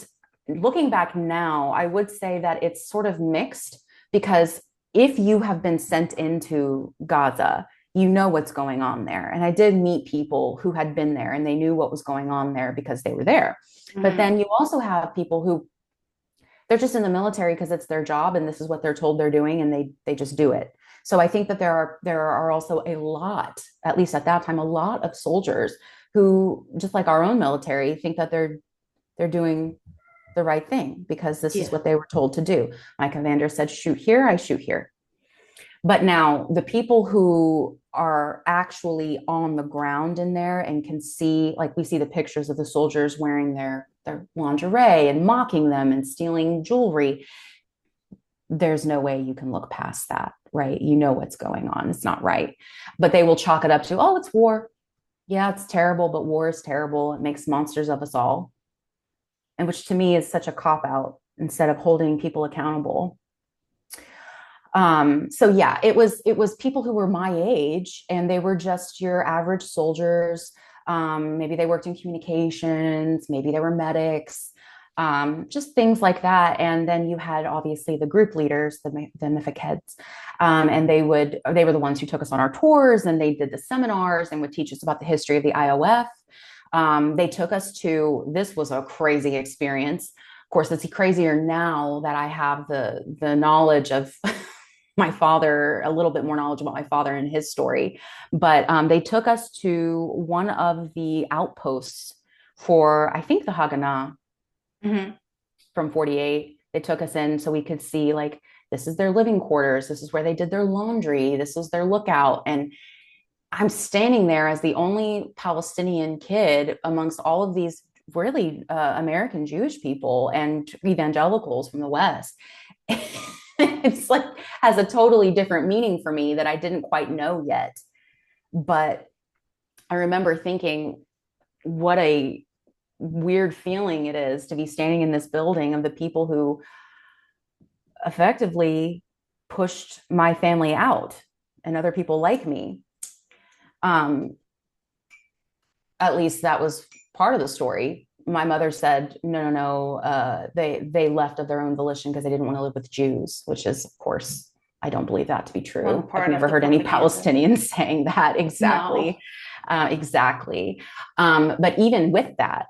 looking back now, I would say that it's sort of mixed, because if you have been sent into Gaza, you know what's going on there. And I did meet people who had been there and they knew what was going on there because they were there. But Hmm. then you also have people who, they're just in the military because it's their job and this is what they're told they're doing, and they just do it. So I think that there are also a lot, at least at that time, a lot of soldiers who, just like our own military, think that they're doing the right thing because this is Yeah. what they were told to do. My commander said, shoot here, I shoot here. But now the people who are actually on the ground in there and can see, like we see the pictures of the soldiers wearing their lingerie and mocking them and stealing jewelry, there's no way you can look past that, right? You know what's going on. It's not right. But they will chalk it up to, oh, it's war. Yeah, it's terrible, but war is terrible. It makes monsters of us all. And which to me is such a cop out instead of holding people accountable. So yeah, it was people who were my age, and they were just your average soldiers. Maybe they worked in communications, maybe they were medics, just things like that. And then you had obviously the group leaders, the MIFIC heads, and they were the ones who took us on our tours, and they did the seminars and would teach us about the history of the IOF. They took us to, this was a crazy experience. Of course, it's crazier now that I have the knowledge of my father, a little bit more knowledge about my father and his story. But they took us to one of the outposts for, I think, the Haganah from 48. They took us in so we could see, like, this is their living quarters. This is where they did their laundry. This was their lookout. And I'm standing there as the only Palestinian kid amongst all of these really American Jewish people and evangelicals from the West. It's like has a totally different meaning for me that I didn't quite know yet. But I remember thinking, what a weird feeling it is to be standing in this building of the people who effectively pushed my family out and other people like me. At least that was part of the story. My mother said, no. They left of their own volition because they didn't want to live with Jews, which is, of course, I don't believe that to be true. I've never heard any Palestinians saying that exactly. No. Exactly. But even with that,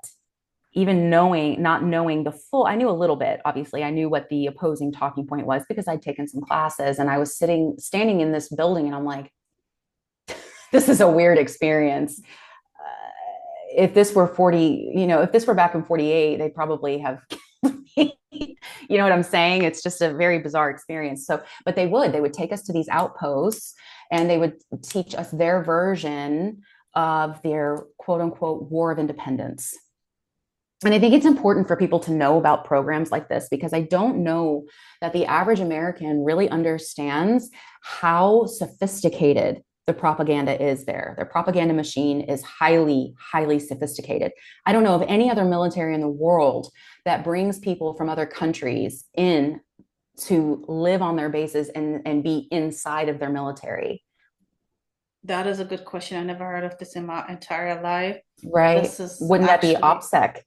even not knowing the full, I knew a little bit, obviously. I knew what the opposing talking point was because I'd taken some classes, and I was standing in this building, and I'm like, this is a weird experience. If this were if this were back in 48, they'd probably have killed me. You know what I'm saying? It's just a very bizarre experience. So, but they would take us to these outposts, and they would teach us their version of their quote unquote war of independence. And I think it's important for people to know about programs like this, because I don't know that the average American really understands how sophisticated the propaganda is there. Their propaganda machine is highly, highly sophisticated. I don't know of any other military in the world that brings people from other countries in to live on their bases and be inside of their milmilitary. That is a good question. I never heard of this in my entire life. Right? Wouldn't that be OPSEC?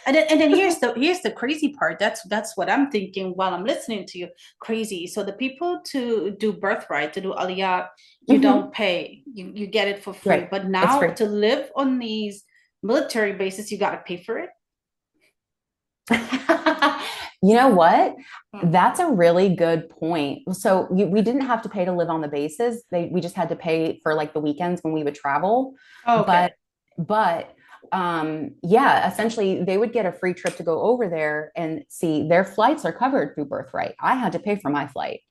And then here's the crazy part. That's what I'm thinking while I'm listening to you. Crazy. So the people to do birthright, to do aliyah, you don't pay. You get it for free. Right. But now to live on these military bases, you got to pay for it. You know what? That's a really good point. So we didn't have to pay to live on the bases. We just had to pay for like the weekends when we would travel. Oh, okay. But yeah, essentially they would get a free trip to go over there and see their flights are covered through Birthright. I had to pay for my flight,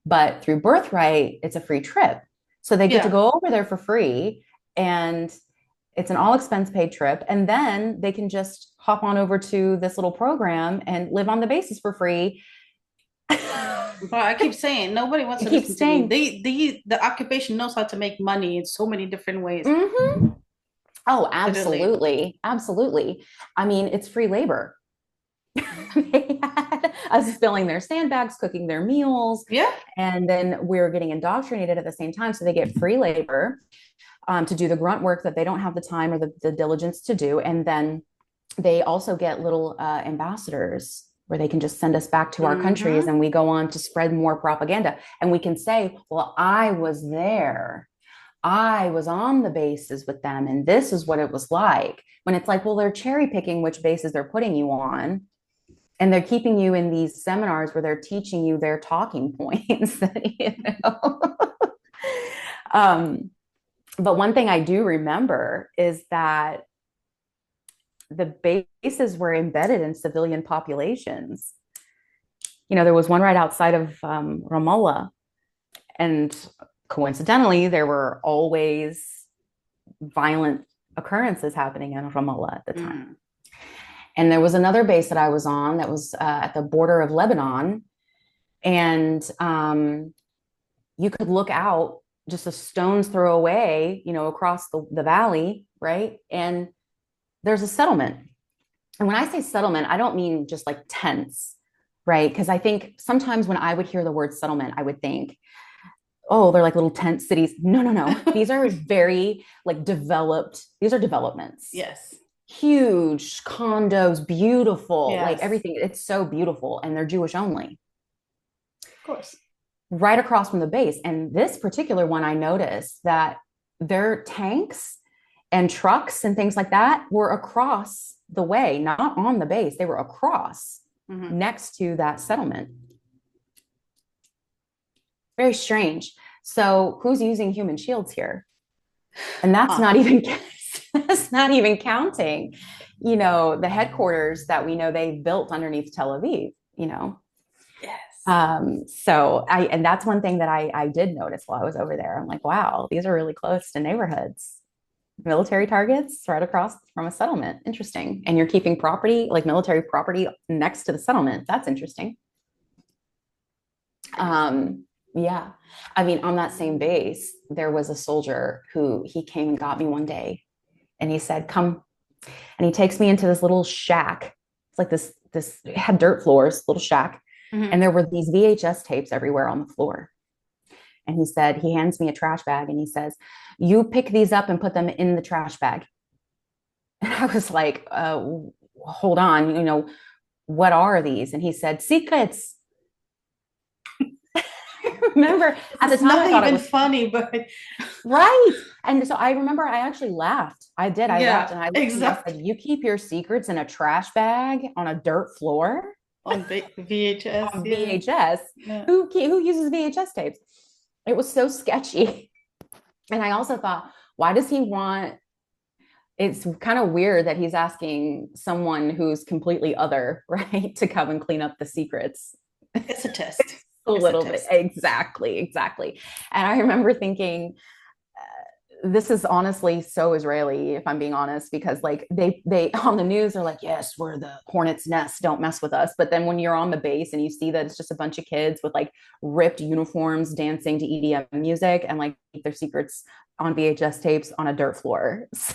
but through Birthright, it's a free trip. So they get to go over there for free, and it's an all expense paid trip. And then they can just hop on over to this little program and live on the bases for free. Well, I keep saying nobody wants to listen to me. The occupation knows how to make money in so many different ways. Mm-hmm. Oh, absolutely. Literally. Absolutely. I mean, it's free labor. They had us filling their sandbags, cooking their meals. Yeah. And then we're getting indoctrinated at the same time. So they get free labor to do the grunt work that they don't have the time or the diligence to do. And then they also get little ambassadors where they can just send us back to our countries, and we go on to spread more propaganda. And we can say, well, I was there. I was on the bases with them, and this is what it was like. When it's like, well, they're cherry picking which bases they're putting you on, and they're keeping you in these seminars where they're teaching you their talking points. But one thing I do remember is that the bases were embedded in civilian populations. You know, there was one right outside of Ramallah, and coincidentally, there were always violent occurrences happening in Ramallah at the time. And there was another base that I was on that was at the border of Lebanon. And you could look out just a stone's throw away, you know, across the valley, right? And there's a settlement. And when I say settlement, I don't mean just like tents, right? Because I think sometimes when I would hear the word settlement, I would think, oh, they're like little tent cities. No, no, no. These are very like developed, these are developments. Yes. Huge condos, beautiful, like Yes. everything. It's so beautiful. And they're Jewish only, Of course. right across from the base. And this particular one, I noticed that their tanks and trucks and things like that were across the way, not on the base. They were across next to that settlement. Very strange. So who's using human shields here? And that's not even that's not even counting, you know, the headquarters that we know they built underneath Tel Aviv, you know. Yes. So and that's one thing that I did notice while I was over there. I'm like, wow, these are really close to neighborhoods. Military targets right across from a settlement. Interesting. And you're keeping property, like military property, next to the settlement. That's interesting. Yeah. I mean, on that same base, there was a soldier who he came and got me one day and he said, come. And he takes me into this little shack. It's like this it had dirt floors, little shack. And there were these VHS tapes everywhere on the floor. And he said, he hands me a trash bag and he says, you pick these up and put them in the trash bag. And I was like, hold on, you know, what are these? And he said, secrets. Remember at the It's time not I thought even it was funny, but right. And so I remember I actually laughed. I did. I laughed yeah, and I looked exactly. and I said, you keep your secrets in a trash bag on a dirt floor On VHS, on yeah. VHS. Yeah. Who uses VHS tapes? It was so sketchy. And I also thought, why does he want it's kind of weird that he's asking someone who's completely other, right, to come and clean up the secrets. It's a test. A It's a little bit. test. Exactly. And I remember thinking, this is honestly so Israeli, if I'm being honest, because like they on the news are like, yes, we're the hornet's nest, don't mess with us. But then when you're on the base and you see that it's just a bunch of kids with like ripped uniforms dancing to EDM music and like their secrets on VHS tapes on a dirt floor. So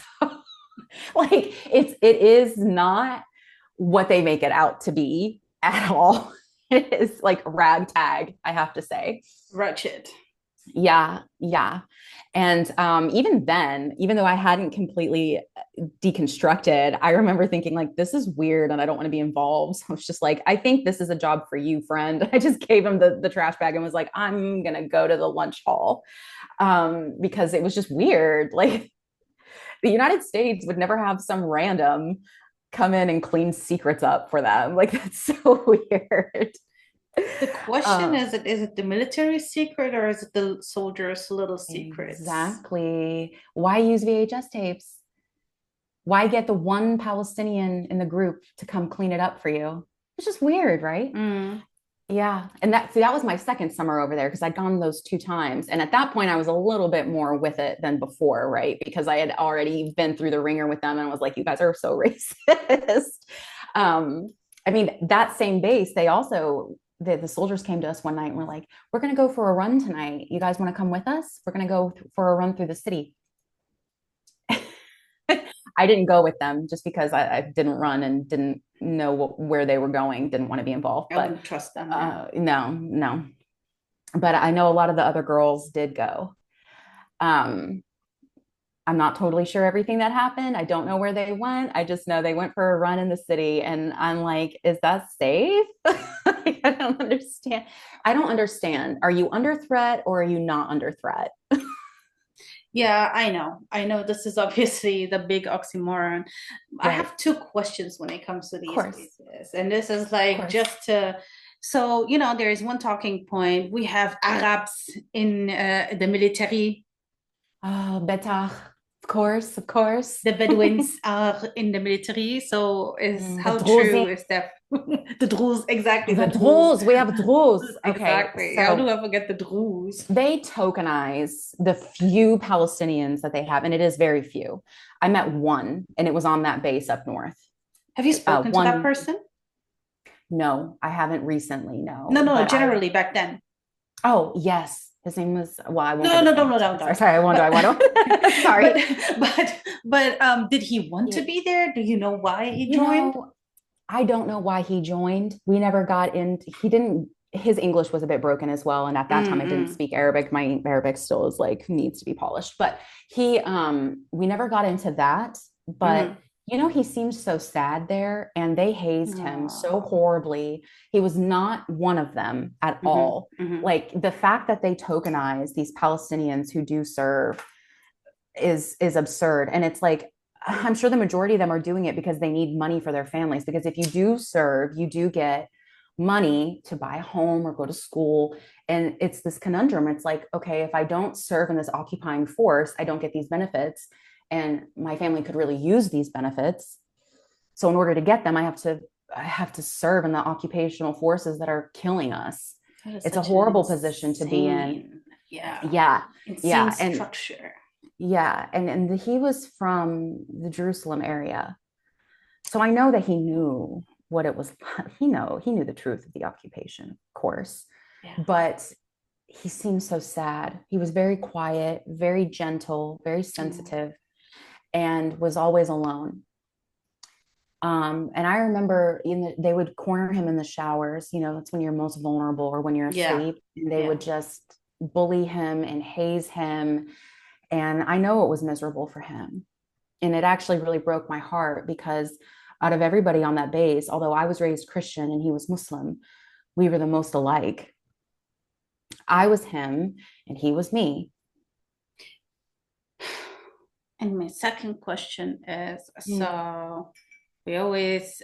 like it is not what they make it out to be at all. It is like ragtag, I have to say. Wretched. Yeah. And even then, even though I hadn't completely deconstructed, I remember thinking like, this is weird and I don't want to be involved. So I was just like, I think this is a job for you, friend. I just gave him the trash bag and was like, I'm going to go to the lunch hall because it was just weird. Like the United States would never have some random come in and clean secrets up for them. Like that's so weird. The question is it the military secret or is it the soldiers' little secrets? Exactly. Why use VHS tapes? Why get the one Palestinian in the group to come clean it up for you? It's just weird, right? Yeah. And that was my second summer over there because I'd gone those 2 times. And at that point, I was a little bit more with it than before, right? Because I had already been through the ringer with them and was like, you guys are so racist. I mean, that same base, they also the soldiers came to us one night and were like, we're going to go for a run tonight. You guys want to come with us? We're going to go for a run through the city. I didn't go with them just because I didn't run and didn't know where they were going, didn't want to be involved. I wouldn't trust them. No. But I know a lot of the other girls did go. I'm not totally sure everything that happened. I don't know where they went. I just know they went for a run in the city. And I'm like, is that safe? I don't understand. I don't understand. Are you under threat or are you not under threat? Yeah, I know. I know this is obviously the big oxymoron. I Right. have two questions when it comes to Of these course. places. And this is Of like course. just to, so, you know, there is one talking point. We have Arabs in the military. Oh, betach. Of course. Of course. The Bedouins are in the military. So is The how Druze. true is that? The Druze, exactly, The the Druze. Druze. We have Druze. Okay. Exactly. How do So I forget the Druze? they tokenize the few Palestinians that they have, and it is very few. I met one, and it was on that base up north. Have you spoken to that One, person? no, I haven't recently, No, no, no, but generally back then. oh, yes. His name was, well, I won't No, give no, his no, name. no, no, Sorry, no. sorry, I want to. but Sorry. but did he want to Yeah. be there? Do you know why he You joined? know, I don't know why he joined. We never got in. He didn't. His English was a bit broken as well, and at that time I didn't Mm-mm. speak Arabic. My Arabic still is like needs to be polished. But we never got into that. But Mm-hmm. he seemed so sad there, and they hazed him so Oh. horribly. He was not one of them at Mm-hmm. all. Mm-hmm. Like the fact that they tokenize these Palestinians who do serve is absurd. And it's like, I'm sure the majority of them are doing it because they need money for their families. Because if you do serve, you do get money to buy a home or go to school. And it's this conundrum. It's like, okay, if I don't serve in this occupying force, I don't get these benefits. And my family could really use these benefits. So in order to get them, I have to serve in the occupational forces that are killing us. That is It's a such an horrible position to be in. insane, yeah, Yeah. insane Yeah. And structure. yeah, and he was from the Jerusalem area. So I know that he knew what it was. He knew the truth of the occupation, of course. Yeah. But he seemed so sad. He was very quiet, very gentle, very Mm. sensitive, and was always alone. And I remember they would corner him in the showers. That's when you're most vulnerable or when you're Yeah. asleep. And they Yeah. would just bully him and haze him. And I know it was miserable for him. And it actually really broke my heart because out of everybody on that base, although I was raised Christian and he was Muslim, we were the most alike. I was him and he was me. And my second question is, Mm. so we always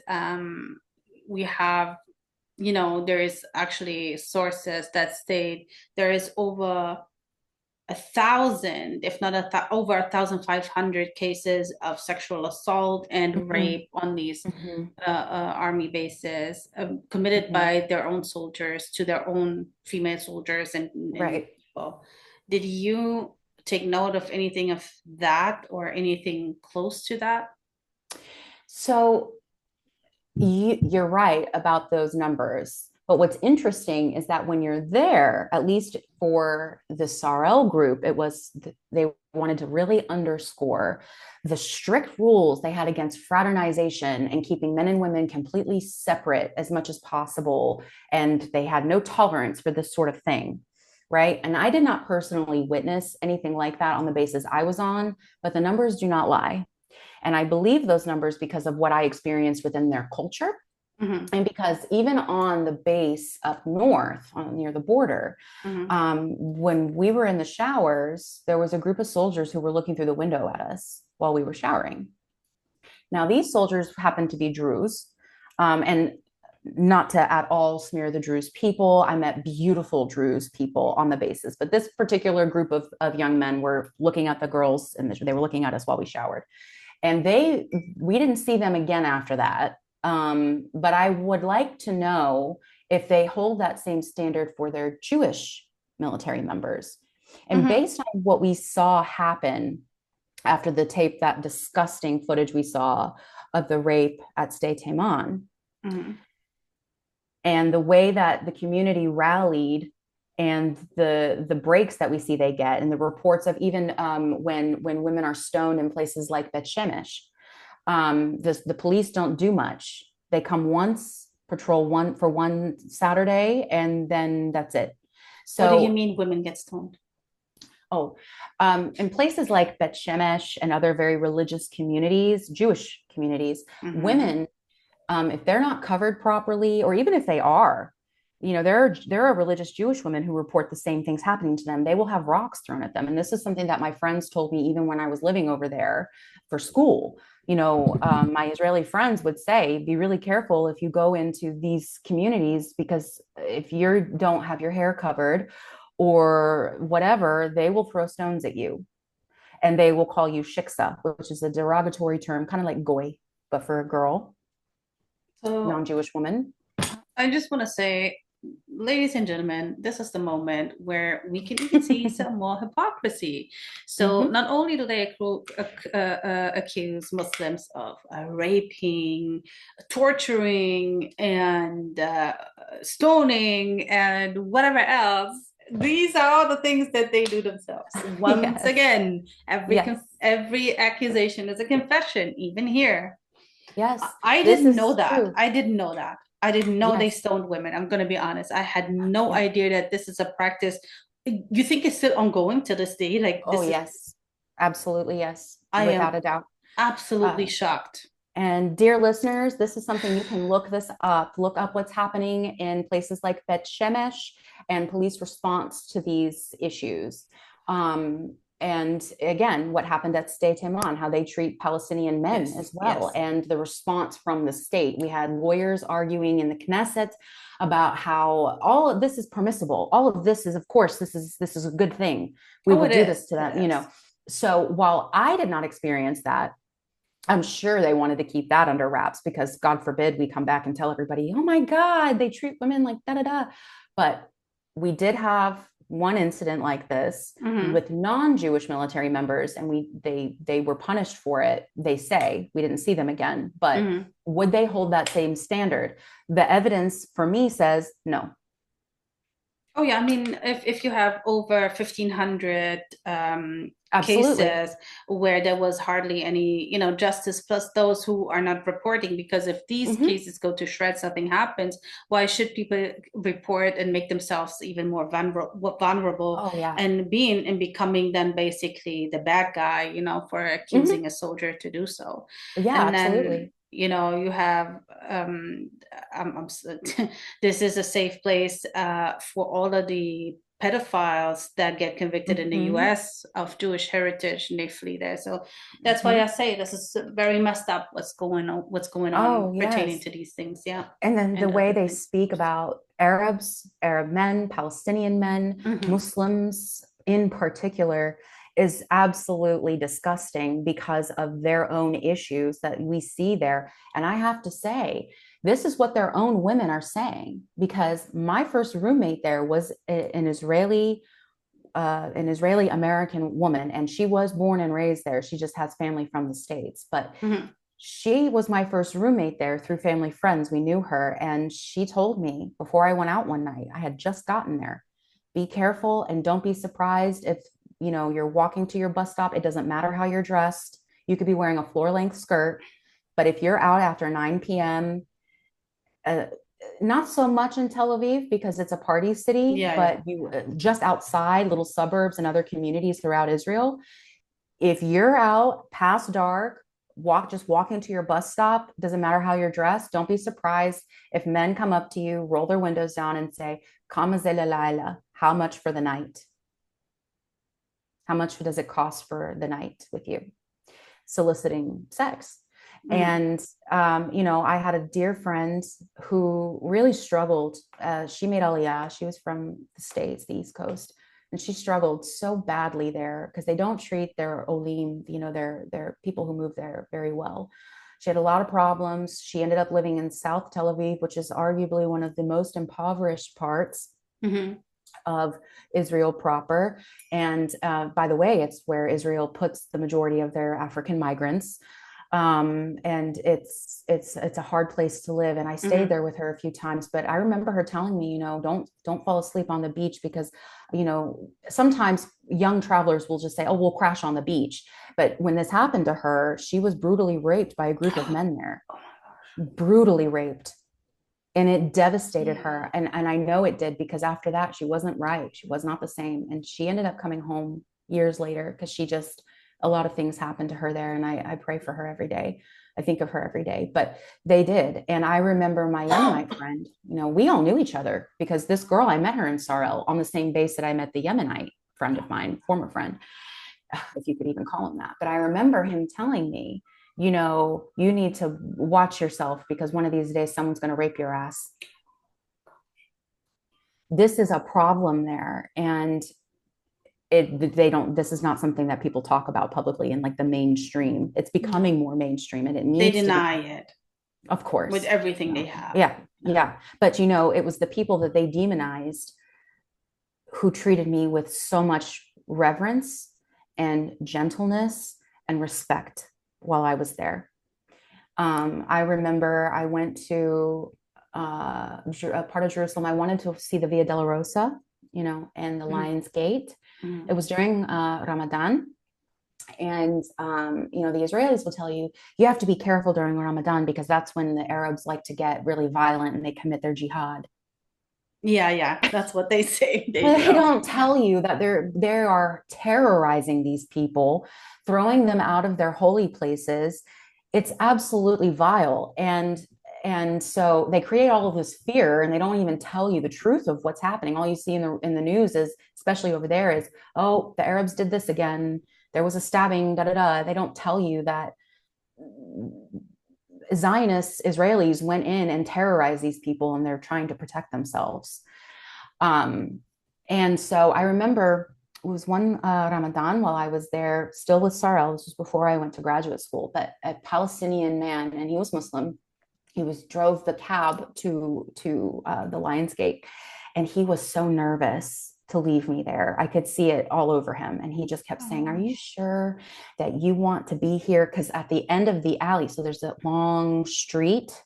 we have, there is actually sources that state there is over 1,000, if not over 1,500 cases of sexual assault and Mhm. rape on these Mhm. army bases, committed Mhm. by their own soldiers to their own female soldiers and Right. people. Did you take note of anything of that or anything close to that? So you're right about those numbers. But what's interesting is that when you're there, at least for the SARL group, they wanted to really underscore the strict rules they had against fraternization and keeping men and women completely separate as much as possible. And they had no tolerance for this sort of thing. Right. And I did not personally witness anything like that on the basis I was on, but the numbers do not lie. And I believe those numbers because of what I experienced within their culture. Mm-hmm. And because even on the base up north, near the border, Mm-hmm. when we were in the showers, there was a group of soldiers who were looking through the window at us while we were showering. Now, these soldiers happened to be Druze, and not to at all smear the Druze people. I met beautiful Druze people on the bases, but this particular group of young men were looking at the girls and they were looking at us while we showered. And we didn't see them again after that. But I would like to know if they hold that same standard for their Jewish military members. And Mm-hmm. based on what we saw happen after the tape, that disgusting footage we saw of the rape at Stay Taman, Mm-hmm. and the way that the community rallied and the breaks that we see they get and the reports of even when women are stoned in places like Bet Shemesh, the police don't do much. They come once, patrol one Saturday, and then that's it. What do you So, mean women get stoned? oh, in places like Bet Shemesh and other very religious communities, Jewish communities, Mm-hmm. women, if they're not covered properly, or even if they are, there are religious Jewish women who report the same things happening to them. They will have rocks thrown at them, and this is something that my friends told me even when I was living over there for school. My Israeli friends would say, "Be really careful if you go into these communities because if you don't have your hair covered or whatever, they will throw stones at you." And they will call you shiksa, which is a derogatory term, kind of like goy, but for a girl, So non-Jewish woman. I just want to say, ladies and gentlemen, this is the moment where we can even see some more hypocrisy. So Mm-hmm. not only do they accuse Muslims of raping, torturing, and stoning, and whatever else, these are all the things that they do themselves. Once Yes. again, Yes. every accusation is a confession, even here. Yes, I this didn't know is that. true. I didn't know that. I didn't know they Yes. stoned women. I'm going to be honest. I had no Yeah. idea that this is a practice. You think it's still ongoing to this day? Like Oh, this is, yes. Absolutely, yes. I Without am a doubt. absolutely Uh, shocked. and dear listeners, this is something you can look this up. Look up what's happening in places like Bet Shemesh and police response to these issues. And again, what happened at State Iman, how they treat Palestinian men Yes, as well, yes. and the response from the state. We had lawyers arguing in the Knesset about how all of this is permissible. All of this is, of course, this is a good thing. We Oh, will it do this is. to It them. is. So while I did not experience that, I'm sure they wanted to keep that under wraps because God forbid we come back and tell everybody, oh my God, they treat women like da da da. But we did have one incident like this Mm-hmm. with non-Jewish military members, and they were punished for it. They say we didn't see them again, but Mm-hmm. would they hold that same standard? The evidence for me says no. Oh yeah, I mean, if you have over 1,500 Absolutely. cases where there was hardly any, justice, plus those who are not reporting, because if these Mm-hmm. cases go to shreds, nothing happens. Why should people report and make themselves even more vulnerable Oh yeah. and being and becoming then basically the bad guy, for Mm-hmm. accusing a soldier to do so? Yeah, And then, absolutely. you have this is a safe place for all of the pedophiles that get convicted in the Mm-hmm. US of Jewish heritage and they flee there. So that's why I Mm-hmm. say this is very messed up what's going on Oh pertaining yes. to these things. Yeah. And then the And way other they things. speak about Arabs, Arab men, Palestinian men, Hmm. Muslims in particular is absolutely disgusting because of their own issues that we see there. And I have to say, this is what their own women are saying because my first roommate there was an Israeli American woman, and she was born and raised there. She just has family from the States, but Hmm. she was my first roommate there through family friends. We knew her. And she told me before I went out one night, I had just gotten there, be careful and don't be surprised if, you're walking to your bus stop. It doesn't matter how you're dressed. You could be wearing a floor length skirt. But if you're out after 9 p.m., uh, not so much in Tel Aviv because it's a party city, Yeah, yeah. but you just outside little suburbs and other communities throughout Israel, if you're out past dark, just walk into your bus stop, doesn't matter how you're dressed, don't be surprised if men come up to you, roll their windows down and say, how much for the night? How much does it cost for the night with you? Soliciting sex. Hmm. And, I had a dear friend who really struggled. She made Aliyah. She was from the States, the East Coast. And she struggled so badly there because they don't treat their Olim, their people who move there very well. She had a lot of problems. She ended up living in South Tel Aviv, which is arguably one of the most impoverished parts Hmm. of Israel proper. And by the way, it's where Israel puts the majority of their African migrants. And it's a hard place to live. And I stayed Hmm. there with her a few times, but I remember her telling me, don't fall asleep on the beach because, sometimes young travelers will just say, oh, we'll crash on the beach. But when this happened to her, she was brutally raped by a group of men there, Oh my gosh. brutally raped, and it devastated Yeah. her. And I know it did because after that she wasn't right, she was not the same, and she ended up coming home years later because she just, a lot of things happened to her there, and I pray for her every day. I think of her every day, but they did. And I remember my Yemenite friend, we all knew each other because this girl, I met her in Sarel on the same base that I met the Yemenite friend of mine, former friend, if you could even call him that. But I remember him telling me, you need to watch yourself because one of these days someone's going to rape your ass. This is a problem there. And this is not something that people talk about publicly in like the mainstream. It's No, becoming more mainstream and it they needs to deny become, it of with course. everything they have. Yeah. Yeah. Yeah. But it was the people that they demonized who treated me with so much reverence and gentleness and respect while I was there. I remember I went to a part of Jerusalem. I wanted to see the Via Dolorosa, and the Mm-hmm. Lion's Gate. Mm-hmm. It was during Ramadan. And, the Israelis will tell you, you have to be careful during Ramadan because that's when the Arabs like to get really violent and they commit their jihad. Yeah, yeah, that's what they say. They They do. don't tell you that they are terrorizing these people, throwing them out of their holy places. It's absolutely vile. And so they create all of this fear and they don't even tell you the truth of what's happening. All you see in the news is, especially over there, is, oh, the Arabs did this again. There was a stabbing, da da da. They don't tell you that Zionist Israelis went in and terrorized these people and they're trying to protect themselves. Um, and so I remember it was one Ramadan while I was there, still with Sarel. This was before I went to graduate school, but a Palestinian man, and he was Muslim. He drove the cab to the Lions Gate, and he was so nervous to leave me there. I could see it all over him, and he just kept saying, "Are Oh. you sure that you want to be here?" Because at the end of the alley, so there's a long street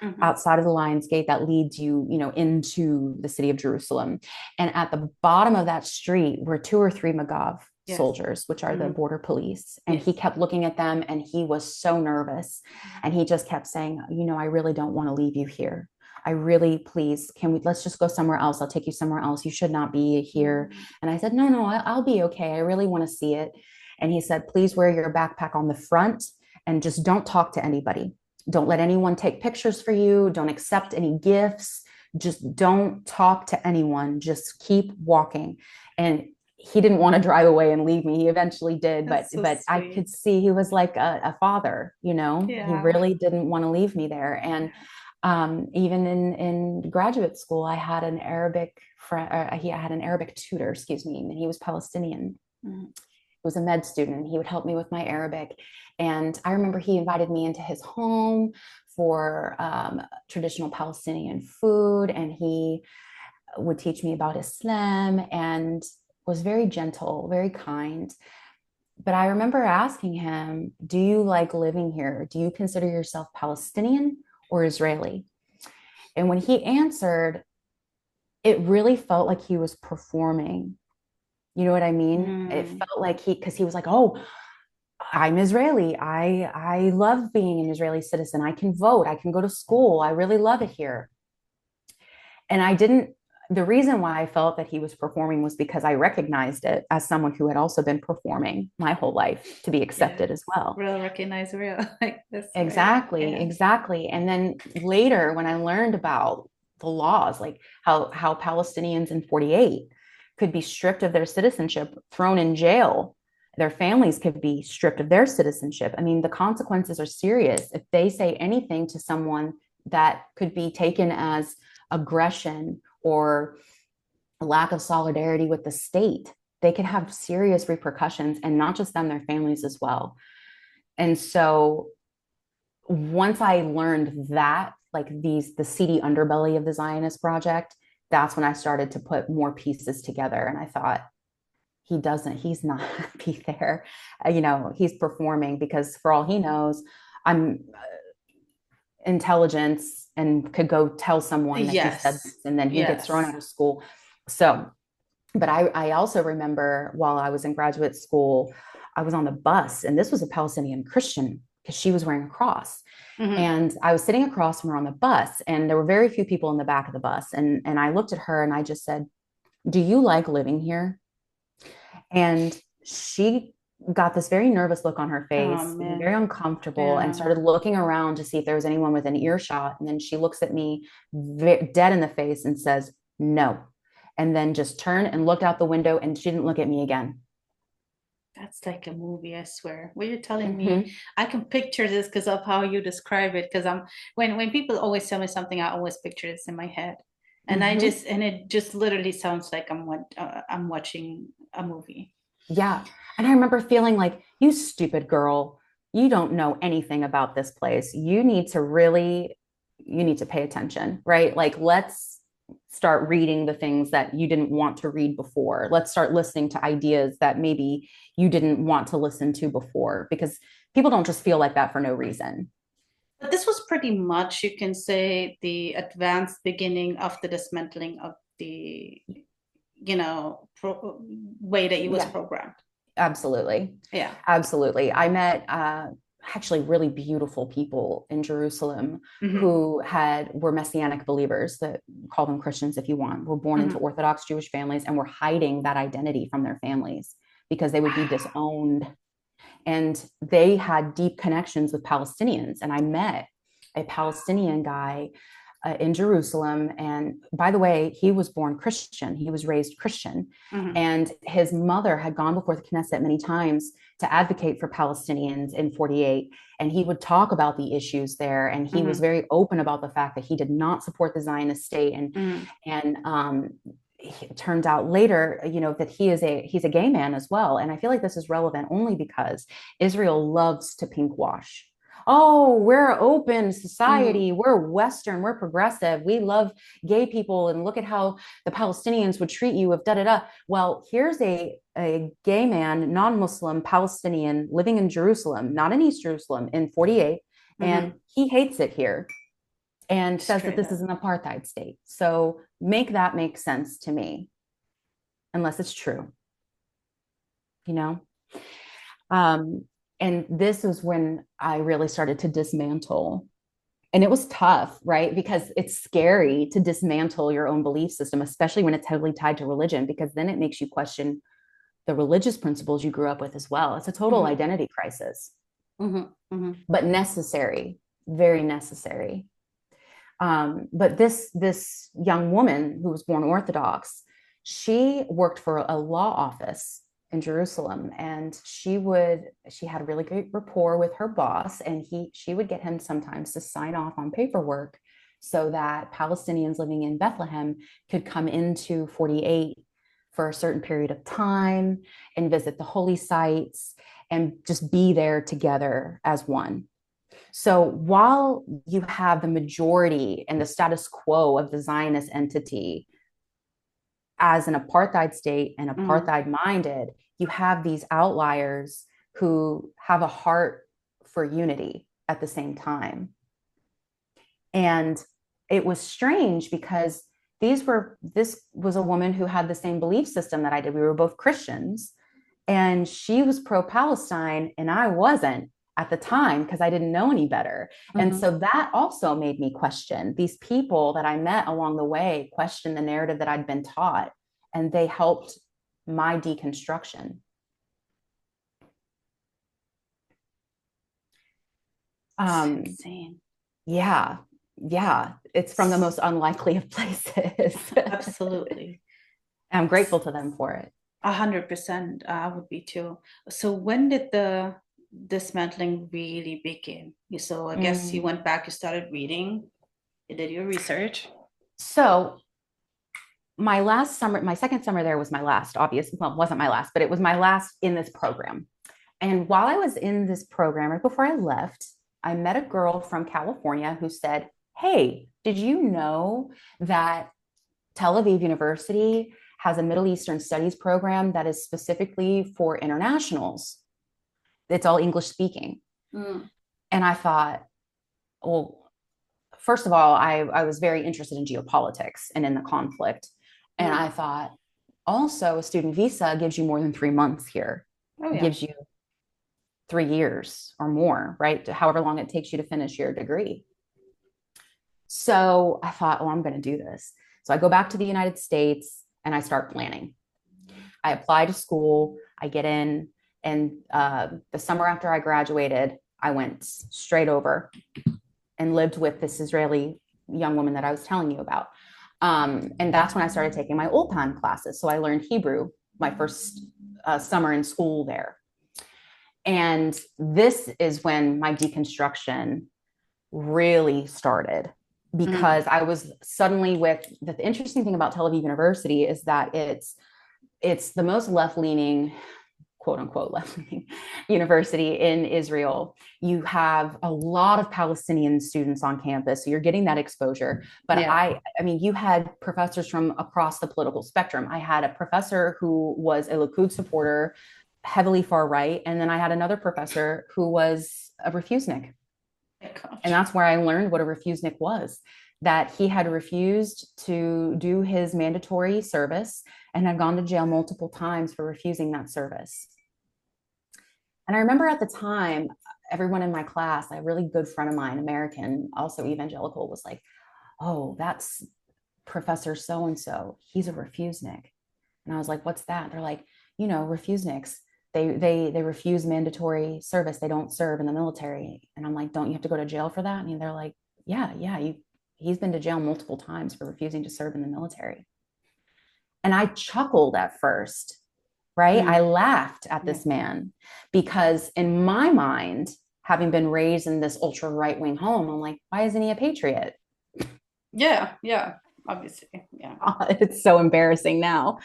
Mhm. outside of the Lions Gate that leads you, into the city of Jerusalem. And at the bottom of that street were two or three Magav Yes. soldiers, which are the Mhm. border police. And he Yes. kept looking at them and he was so nervous. And he just kept saying, I really don't want to leave you here. I really, please, let's just go somewhere else. I'll take you somewhere else. You should not be here. Mhm. And I said, no, no, I'll be okay. I really want to see it. And he said, please wear your backpack on the front and just don't talk to anybody. Don't let anyone take pictures for you. Don't accept any gifts. Just don't talk to anyone. Just keep walking. And he didn't want to drive away and leave me. He eventually did, but That's so but I could sweet. see he was like a father. He Yeah. really didn't want to leave me there. And even in graduate school, I had an Arabic friend. He had an Arabic tutor, excuse me, and he was Palestinian. Mhm. Was a med student. He would help me with my Arabic. And I remember he invited me into his home for traditional Palestinian food. And he would teach me about Islam and was very gentle, very kind. But I remember asking him, do you like living here? Do you consider yourself Palestinian or Israeli? And when he answered, it really felt like he was performing. You know what I mean? It Mm. felt like because he was like, oh, I'm Israeli. I love being an Israeli citizen. I can vote. I can go to school. I really love it here. And I didn't, the reason why I felt that he was performing was because I recognized it as someone who had also been performing my whole life to be Yeah. accepted as well. Real recognize real. Like that's right. Exactly, Yeah. exactly. And then later, when I learned about the laws, like how Palestinians in 48 could be stripped of their citizenship, thrown in jail, their families could be stripped of their citizenship. I mean, the consequences are serious. If they say anything to someone that could be taken as aggression or a lack of solidarity with the state, they could have serious repercussions, and not just them, their families as well. And so once I learned that, like the seedy underbelly of the Zionist project, that's when I started to put more pieces together. And I thought, he's not happy there. He's performing because for all he knows, I'm intelligence and could go tell someone that he said Yes. this and then he gets thrown Yes. out of school. So, but I also remember while I was in graduate school, I was on the bus and this was a Palestinian Christian because she was wearing a cross. Hmm. And I was sitting across from her on the bus, and there were very few people in the back of the bus. And I looked at her and I just said, do you like living here? And she got this very nervous look on her Oh face, very man. uncomfortable, and Yeah. started looking around to see if there was anyone within earshot. And then she looks at me dead in the face and says, no. And then just turned and looked out the window, and she didn't look at me again. That's like a movie, I swear. What you're telling me, Mm-hmm. I can picture this because of how you describe it. Because when people always tell me something, I always picture this in my head, and Mm-hmm. it just literally sounds like I'm watching a movie. Yeah. And I remember feeling like, you stupid girl, you don't know anything about this place. You need to pay attention, right? Like, let's start reading the things that you didn't want to read before. Let's start listening to ideas that maybe you didn't want to listen to before, because people don't just feel like that for no reason. But this was pretty much, you can say, the advanced beginning of the dismantling of the, way that it was Yeah. programmed. Absolutely. Yeah. Absolutely. I met actually really beautiful people in Jerusalem Mm-hmm. who were Messianic believers, that call them Christians if you want, were born into Mm-hmm. Orthodox Jewish families and were hiding that identity from their families because they would be Wow. disowned. And they had deep connections with Palestinians. And I met a Palestinian guy in Jerusalem. And by the way, he was born Christian. He was raised Christian. Mm-hmm. And his mother had gone before the Knesset many times to advocate for Palestinians in 48. And he would talk about the issues there. And he was Mm-hmm. very open about the fact that he did not support the Zionist state. Mm-hmm. And it turned out later, that he's a gay man as well. And I feel like this is relevant only because Israel loves to pink wash. Oh, we're open Mm-hmm. society. We're Western. We're progressive. We love gay people. And look at how the Palestinians would treat you if da da da. Well, here's a gay man, non-Muslim Palestinian living in Jerusalem, not in East Jerusalem, in 48. Mm-hmm. And he hates it here and says that Straight this up. is an apartheid state. So make that make sense to me, unless it's true, you know? Um, and this is when I really started to dismantle. And it was tough, right? Because it's scary to dismantle your own belief system, especially when it's heavily tied to religion, because then it makes you question the religious principles you grew up with as well. It's a total Mm-hmm. identity crisis, Mm-hmm. Mm-hmm. but necessary, very necessary. But this young woman who was born Orthodox, she worked for a law office in Jerusalem, and she had a really great rapport with her boss, and she would get him sometimes to sign off on paperwork so that Palestinians living in Bethlehem could come into 48 for a certain period of time and visit the holy sites and just be there together as one. So while you have the majority and the status quo of the Zionist entity as an apartheid state and Mm-hmm. apartheid minded, you have these outliers who have a heart for unity at the same time. And it was strange because this was a woman who had the same belief system that I did. We were both Christians, and she was pro-Palestine and I wasn't at the time because I didn't know any better. And Mm-hmm. so that also made me question these people that I met along the way, question the narrative that I'd been taught, and they helped my deconstruction. It's Um, insane. yeah, yeah, it's from the most unlikely of places. Absolutely. I'm grateful to them for it. 100%. I would be too. So when did the dismantling really begin? So I guess you Mm. went back, you started reading, you did your research. So my last summer, my second summer there was my last, obviously, well, it wasn't my last, but it was my last in this program. And while I was in this program, right before I left, I met a girl from California who said, "Hey, did you know that Tel Aviv University has a Middle Eastern Studies program that is specifically for internationals? It's all English speaking." Mm. And I thought, well, first of all, I was very interested in geopolitics and in the conflict. And Mm. I thought, also, a student visa gives you more than 3 months here. Oh It yeah. gives you 3 years or more, right? However long it takes you to finish your degree. So I thought, oh, I'm going to do this. So I go back to the United States and I start planning. I apply to school, I get in, and the summer after I graduated, I went straight over and lived with this Israeli young woman that I was telling you about. And that's when I started taking my Ulpan classes. So I learned Hebrew my first summer in school there. And this is when my deconstruction really started Mm. because I was suddenly with the interesting thing about Tel Aviv University is that it's the most left-leaning, quote unquote, left-leaning university in Israel. You have a lot of Palestinian students on campus, so you're getting that exposure. But Yeah. I mean, you had professors from across the political spectrum. I had a professor who was a Likud supporter, heavily far right, and then I had another professor who was a refusenik. My And gosh. that's where I learned what a refusenik was, that he had refused to do his mandatory service and had gone to jail multiple times for refusing that service. And I remember at the time, everyone in my class, a really good friend of mine, American, also evangelical, was like, oh, that's Professor so and so. He's a refusenik. And I was like, what's that? They're like, refuseniks. They refuse mandatory service. They don't serve in the military. And I'm like, don't you have to go to jail for that? And they're like, yeah, he's been to jail multiple times for refusing to serve in the military. And I chuckled at first, right? I Mm, laughed at yeah. this man because in my mind, having been raised in this ultra right wing home, I'm like, why isn't he a patriot? Yeah, yeah, obviously. Yeah. It's so embarrassing now.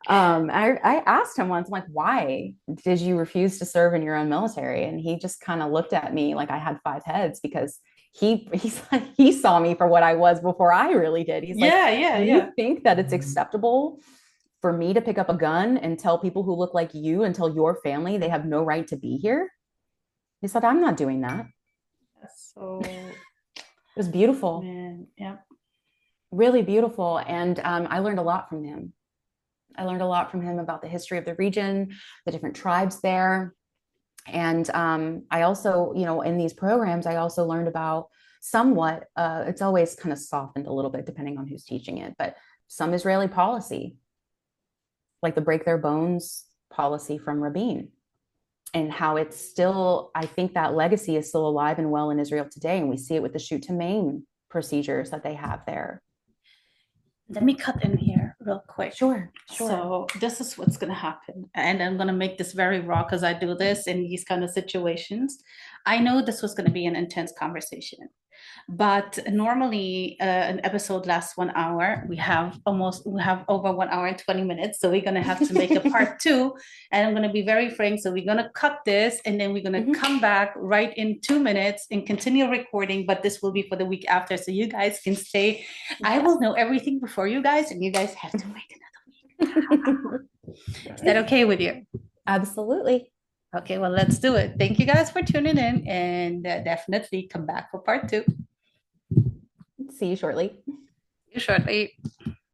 I asked him once, I'm like, why did you refuse to serve in your own military? And he just kind of looked at me like I had five heads because he's like, he saw me for what I was before I really did. He's like, Yeah, yeah, you yeah. think that it's acceptable for me to pick up a gun and tell people who look like you and tell your family they have no right to be here? He said, I'm not doing that. So, It was beautiful, man, yeah. really beautiful. And I learned a lot from him. I learned a lot from him about the history of the region, the different tribes there. And I also, in these programs, I also learned about somewhat, it's always kind of softened a little bit depending on who's teaching it, but some Israeli policy, like the break their bones policy from Rabin, and how it's still, I think that legacy is still alive and well in Israel today. And we see it with the shoot to maim procedures that they have there. Let me cut in here real quick. Sure, sure. So this is what's going to happen. And I'm going to make this very raw because I do this in these kind of situations. I know this was going to be an intense conversation. But normally, an episode lasts 1 hour. We have over 1 hour and 20 minutes. So we're going to have to make a part two. And I'm going to be very frank. So we're going to cut this and then we're going to come back right in 2 minutes and continue recording. But this will be for the week after. So you guys can stay. I will know everything before you guys, and you guys have to wait another week. Is that okay with you? Absolutely. Okay, well, let's do it. Thank you guys for tuning in, and definitely come back for part two. See you shortly. See you shortly.